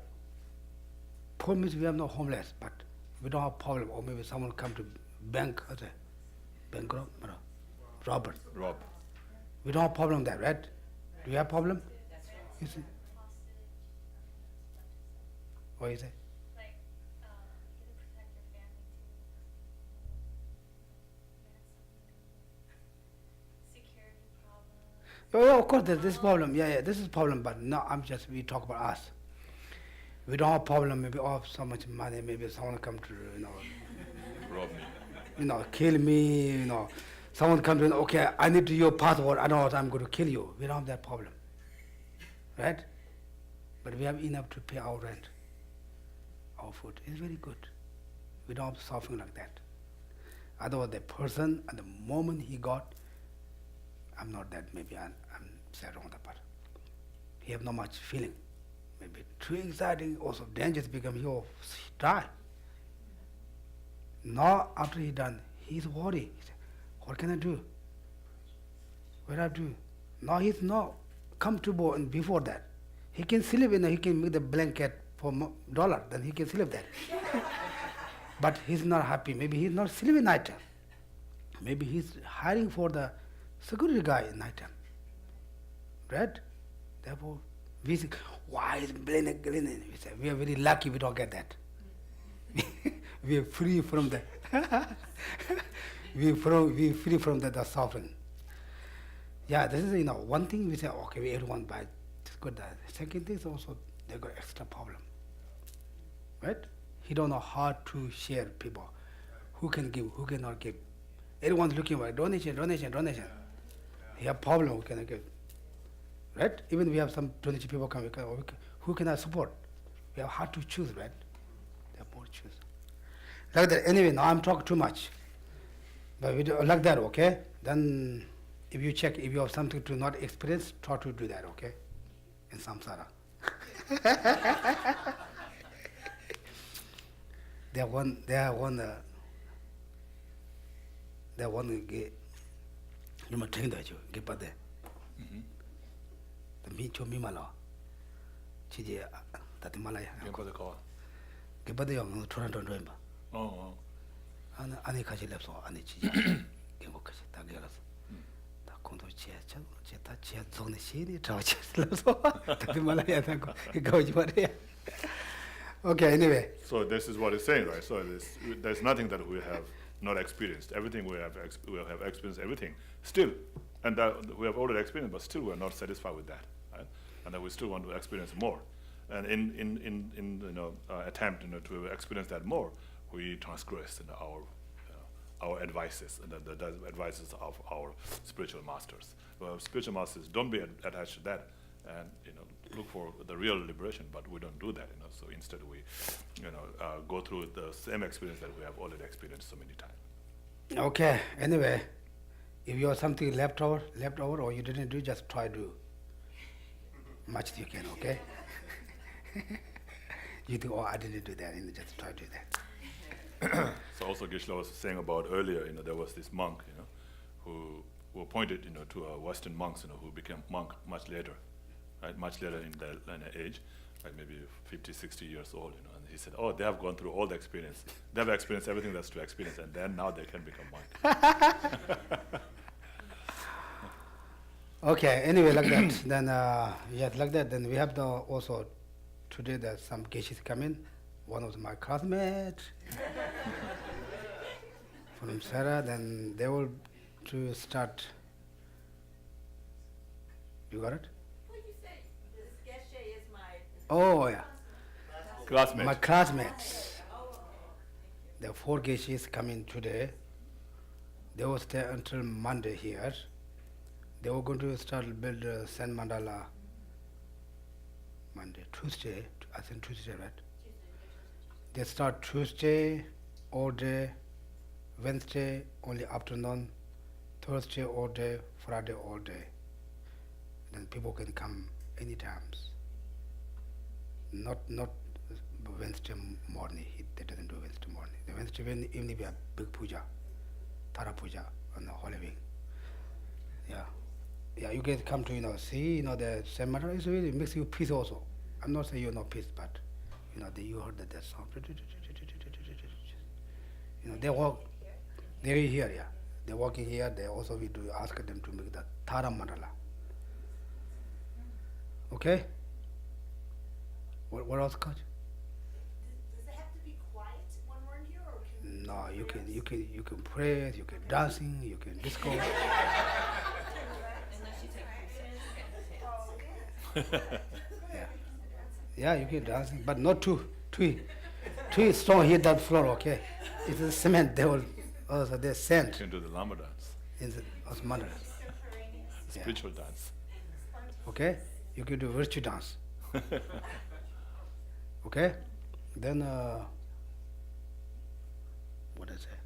Poor means we have no homeless, but we don't have problem. Or maybe someone come to bank, bankrupt, robber. Rob. We don't have problem there, right? Do you have problem? You see? What is it? Like, you have to protect your family too. Security problems. Oh, yeah, of course, there's this problem. Yeah, this is problem, but no, we talk about us. We don't have problem, maybe so much money, maybe someone come to, Rob me. Kill me, Someone come to, okay, I need your passport, I know what I'm going to kill you. We don't have that problem. Right? But we have enough to pay our rent. Our food is very good. We don't have suffering like that. Otherwise, the person, at the moment he got, I'm not that, maybe I'm sad on that part. He have not much feeling. Maybe too exciting, also dangerous become he die. Now, after he done, he's worried. He said, what can I do? What I do? Now he's not comfortable, and before that, he can sleep he can make the blanket for $1, then he can sleep there. But he's not happy. Maybe he's not sleeping night time. Maybe he's hiring for the security guy in night time. Right? Therefore, we say, why is Glenn? We say, we are very lucky we don't get that. We are free from that. we free from the suffering. Yeah, this is, one thing we say, okay, everyone buy, it's good. The second thing is also, they got extra problem. Right? He don't know how to share people. Who can give, who cannot give. Everyone's looking for donation. He have problem, who cannot give. Right? Even we have some donation people come, who can I support? We have hard to choose, right? They have more choose. Like that. Anyway, now I'm talking too much. But we do like that, okay? Then if you check, if you have something to not experience, try to do that, okay? In samsara. They want get you must think that you get but there. The me cho me malo. Chije that Malaya. Gebada Young Toronto Dreamer. Oh, And Anikaji Lepso, Anichi, Gemokashi, Tageras. The Kondo Chia, Cheta Chia Zone Shady, Trauch, Lepso, Takimalaya, Goji. Okay, anyway. so this is what it's saying, right? So there's nothing that we have not experienced. Everything we have experienced everything still, and that we have already experienced, but still we are not satisfied with that, right? And that we still want to experience more. And in attempt to experience that more, we transgress our advices and the advices of our spiritual masters. Well, spiritual masters, don't be attached to that, and look for the real liberation. But we don't do that, So instead, we go through the same experience that we have already experienced so many times. Okay, anyway, if you have something left over, or you didn't do, just try to much as you can, okay? You think, oh, I didn't do that, and just try to do that. So also Geshe was saying about earlier, there was this monk, who pointed, to Western monks, who became monk much later, right? Much later in their age, like maybe 50, 60 years old, and he said, oh, they have gone through all the experience. They have experienced everything that's to experience, and then now they can become monk. Okay, anyway, like that, then, yes, like that, then we have also, today there's some Geshes come in. One of my classmates from Sera, then they will to start. You got it? What you say? This Geshe is my. Oh, yeah. Classmate. My classmates. There are 4 Geshes coming today. They will stay until Monday here. They were going to start build San Mandala Monday, Tuesday, I think Tuesday, right? They start Tuesday all day, Wednesday only afternoon, Thursday all day, Friday all day. Then people can come anytime. Not Wednesday morning. They doesn't do Wednesday morning. The Wednesday evening we have big puja, Tara puja on the Holy Week. Yeah. Yeah, you guys come to, see, the San Mandala is really makes you peace also. I'm not saying you're not peace, but, you heard that sound. They walk, they're here, yeah. They're walking here, they also we do ask them to make the Tara Mandala. Okay? What else, Coach? Does it have to be quiet when we're in here, or can? No, you can pray, you can dancing, you can disco. Yeah, you can dance, but not too strong hit that floor, okay? It's a cement, they will also they sand You can do the Lama dance, in the mandala. spiritual dance. Okay? You can do virtue dance. Okay? Then what is it?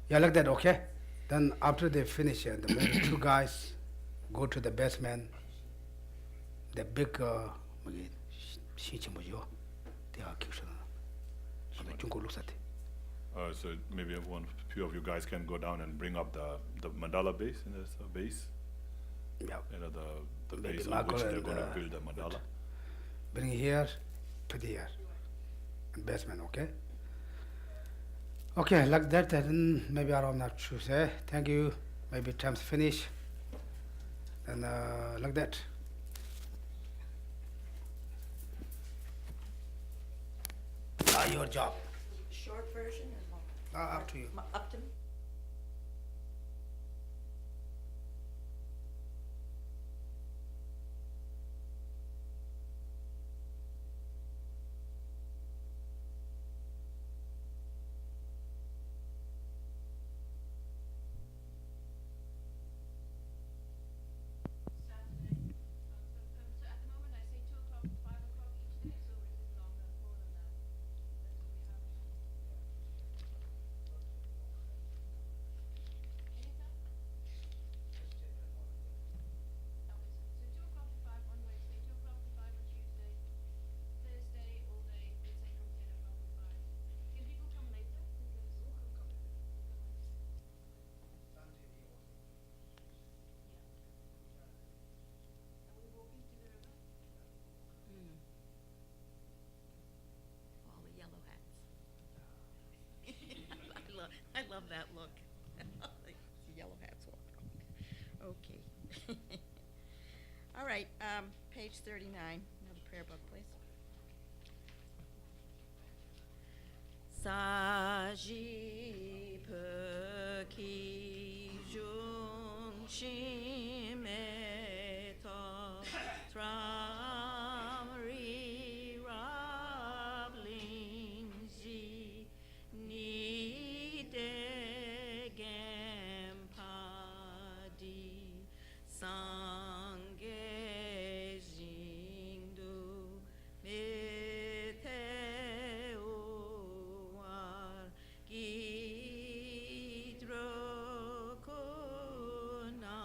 Yeah, like that, okay? Then after they finish the 2 guys go to the basement. The big So maybe few of you guys can go down and bring up the mandala base in this base. Yeah. The Maybe base on which Marco they're and, going to build the mandala. Bring here, put here, and basement, okay? Okay, like that, then maybe around that Tuesday. Thank you. Maybe time's finish. And like that. Your job. Short version or long? Up to you. Up to me? Okay. All right, page 39, another prayer book, please. Saji Peki Jung Shim Eto Tram Ri Rab Ling Ji Ni De Gem Padi Sangye Jingdu Mite Uwar Gidro Kuna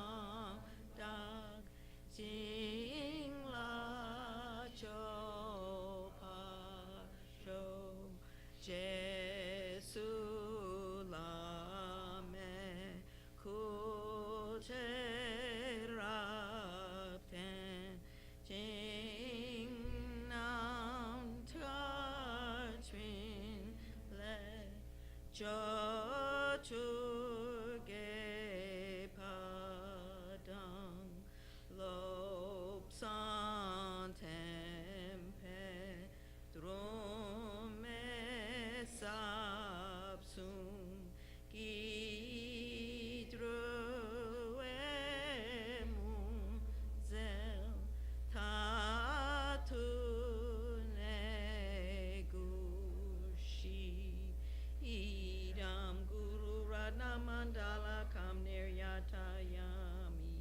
Dag Jing La Cho Pa Sho Jesu La Me Kuche Rapten Jing Nam Twin Le Jo Churge Padang Lop San Tempe Drome Sapsum Gidro Emun Zel Tatune Gushi Idam Guru Radna Mandala Kam Niryatayami.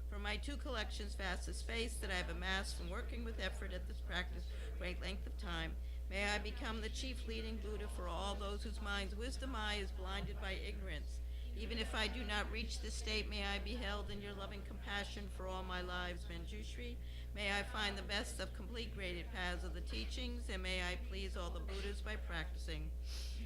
From my two collections, vast of space that I have amassed from working with effort at this practice great length of time, may I become the chief leading Buddha for all those whose minds' wisdom eye is blinded by ignorance. Even if I do not reach this state, may I be held in your loving compassion for all my lives, Manjushri. May I find the best of complete graded paths of the teachings, and may I please all the Buddhas by practicing.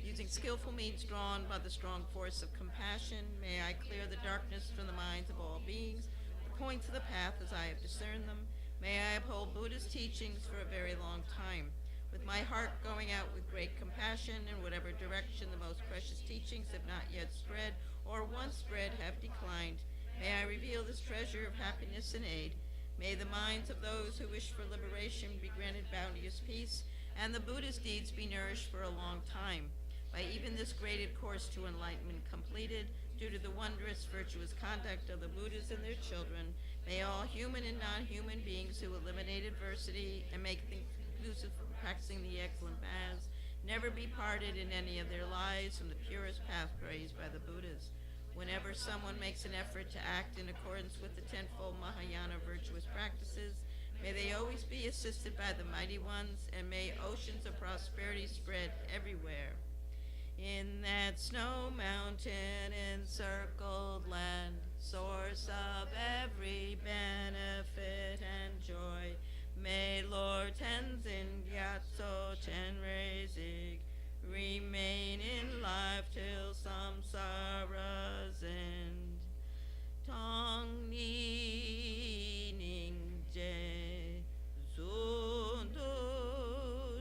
Using skillful means drawn by the strong force of compassion, may I clear the darkness from the minds of all beings, the points of the path as I have discerned them. May I uphold Buddha's teachings for a very long time. With my heart going out with great compassion in whatever direction the most precious teachings have not yet spread, or once spread have declined, may I reveal this treasure of happiness and aid. May the minds of those who wish for liberation be granted bounteous peace, and the Buddha's deeds be nourished for a long time. By even this graded course to enlightenment completed, due to the wondrous virtuous conduct of the Buddhas and their children, may all human and non-human beings who eliminate adversity and make things conducive for practicing the excellent paths never be parted in any of their lives from the purest path praised by the Buddhas. Whenever someone makes an effort to act in accordance with the tenfold Mahayana virtuous practices, may they always be assisted by the mighty ones, and may oceans of prosperity spread everywhere. In that snow mountain encircled land, source of every benefit and joy, may Lord Tenzin Gyatso Chenrezig remain in life till samsara's end. Tong ni ning je zundu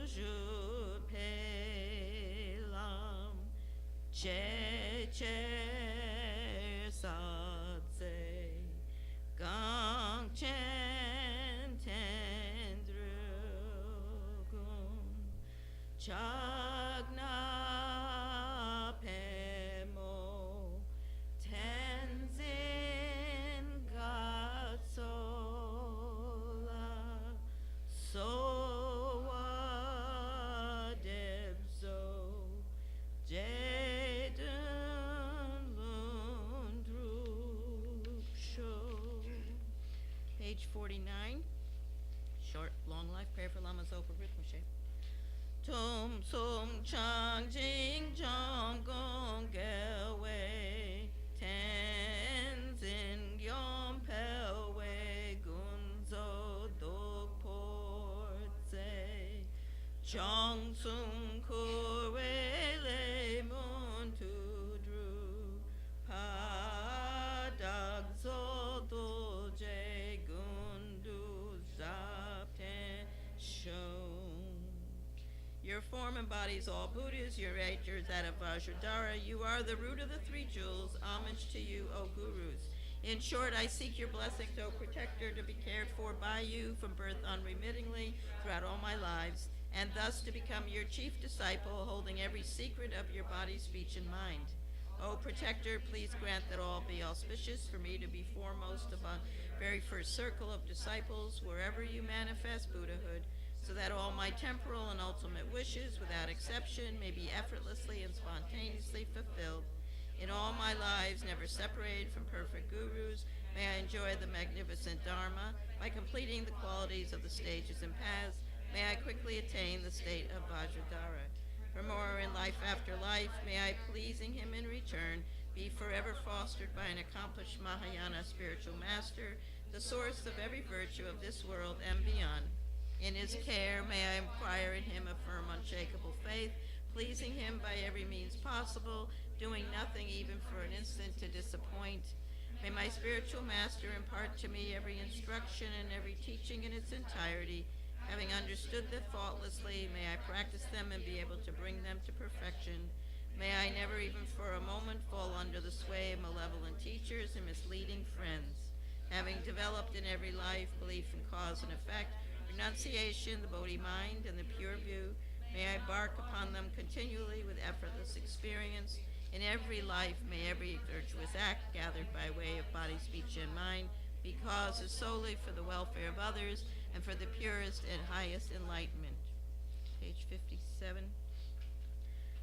ju pe lam che che sa tse gang chen ten drugun chagna pemo tenzin gatsola sowa debzo jedun lundrup sho. Page 49, short, long life prayer for Lama Zopa Rinpoche. Tum sum chang jing jong gong gelwei tenzin gyom pelwei gunzo dog portse chong sum kure le mun tu dru padag zo do je gundu zapten shon. Your form embodies all Buddhas, your nature is that of Vajradhara. You are the root of the three jewels. Homage to you, O Gurus. In short, I seek your blessings, O protector, to be cared for by you from birth unremittingly throughout all my lives, and thus to become your chief disciple, holding every secret of your body, speech, and mind. O protector, please grant that all be auspicious for me to be foremost of a very first circle of disciples wherever you manifest Buddhahood, so that all my temporal and ultimate wishes, without exception, may be effortlessly and spontaneously fulfilled. In all my lives, never separated from perfect gurus, may I enjoy the magnificent Dharma. By completing the qualities of the stages and paths, may I quickly attain the state of Vajradhara. For more in life after life, may I, pleasing him in return, be forever fostered by an accomplished Mahayana spiritual master, the source of every virtue of this world and beyond. In his care, may I acquire in him a firm, unshakable faith, pleasing him by every means possible, doing nothing even for an instant to disappoint. May my spiritual master impart to me every instruction and every teaching in its entirety. Having understood them faultlessly, may I practice them and be able to bring them to perfection. May I never even for a moment fall under the sway of malevolent teachers and misleading friends. Having developed in every life belief in cause and effect, renunciation, the Bodhi mind, and the pure view, may I bark upon them continually with effortless experience. In every life, may every virtuous act gathered by way of body, speech, and mind be causes solely for the welfare of others and for the purest and highest enlightenment. Page 57.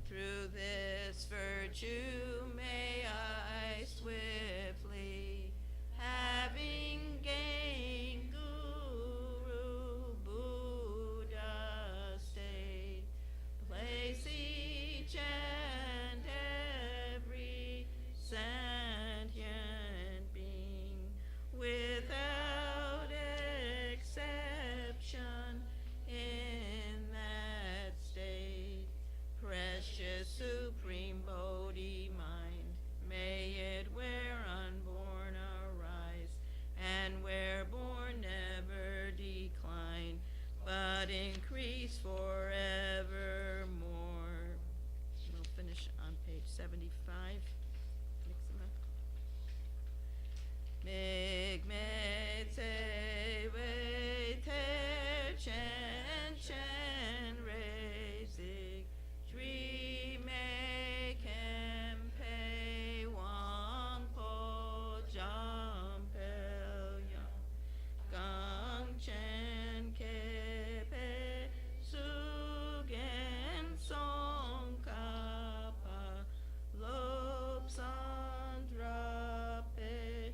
Through this virtue may I swiftly, having gained Guru Buddha state, place each and every sentient being without exception in that state. Precious supreme Bodhi mind, may it where unborn arise, and where born never decline, but increase forevermore. We'll finish on page 75. Mix them up. Mig med se wei te chen chen rei zig Dri me kem pei wang po jam pel yang gang chen ke pe su gen song ka pa lob san dra pe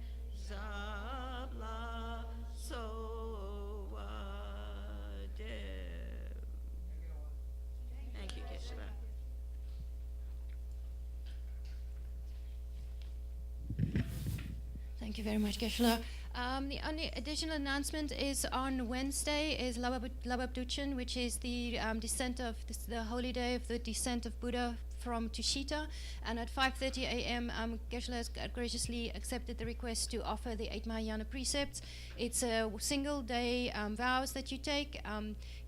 zabla so wa de. Thank you, Geshe. Thank you very much, Geshe. The only additional announcement is on Wednesday is Lababduchen, which is the descent of the holy day of the descent of Buddha from Tushita, and at 5:30 a.m. Geshe has graciously accepted the request to offer the 8 Mahayana precepts. It's a single day vows that you take.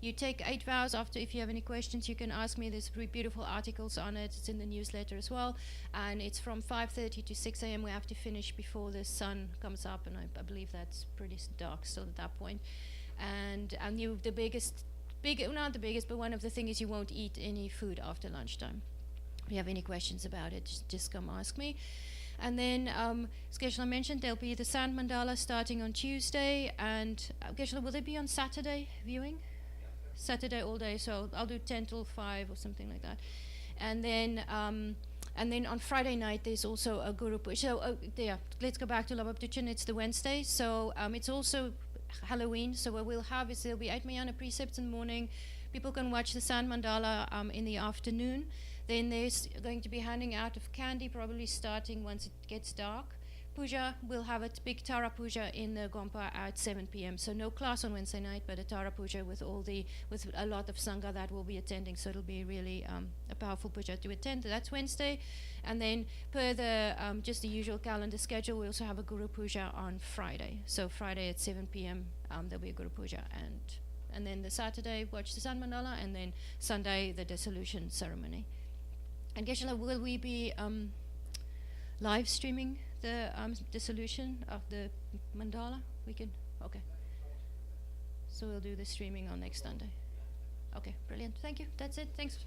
You take 8 vows. After, if you have any questions, you can ask me. There's beautiful articles on it. It's in the newsletter as well, and it's from 5:30 to 6 a.m. We have to finish before the sun comes up, and I believe that's pretty dark still at that point. And not the biggest, but one of the things is you won't eat any food after lunchtime. If you have any questions about it, just come ask me. And then, as Geshe mentioned, there'll be the Sand Mandala starting on Tuesday. And Geshe, will they be on Saturday viewing? Saturday all day, so I'll do 10 till 5 or something like that. And then on Friday night, there's also a Guru Puja. So, let's go back to Lababduchen. It's the Wednesday. So, it's also Halloween. So, what we'll have is there'll be 8 Mahayana precepts in the morning. People can watch the Sand Mandala in the afternoon. Then there's going to be handing out of candy, probably starting once it gets dark. Puja, we'll have a big Tara Puja in the Gompa at 7 p.m. So no class on Wednesday night, but a Tara Puja with a lot of Sangha that will be attending. So it'll be really a powerful puja to attend. That's Wednesday. And then per the just the usual calendar schedule, we also have a Guru Puja on Friday. So Friday at 7 p.m. There'll be a Guru Puja, and then the Saturday, watch the Sand Mandala, and then Sunday, the dissolution ceremony. And Geshe, will we be live streaming the solution of the mandala? We can. Okay. So we'll do the streaming on next Sunday. Okay, brilliant. Thank you. That's it. Thanks.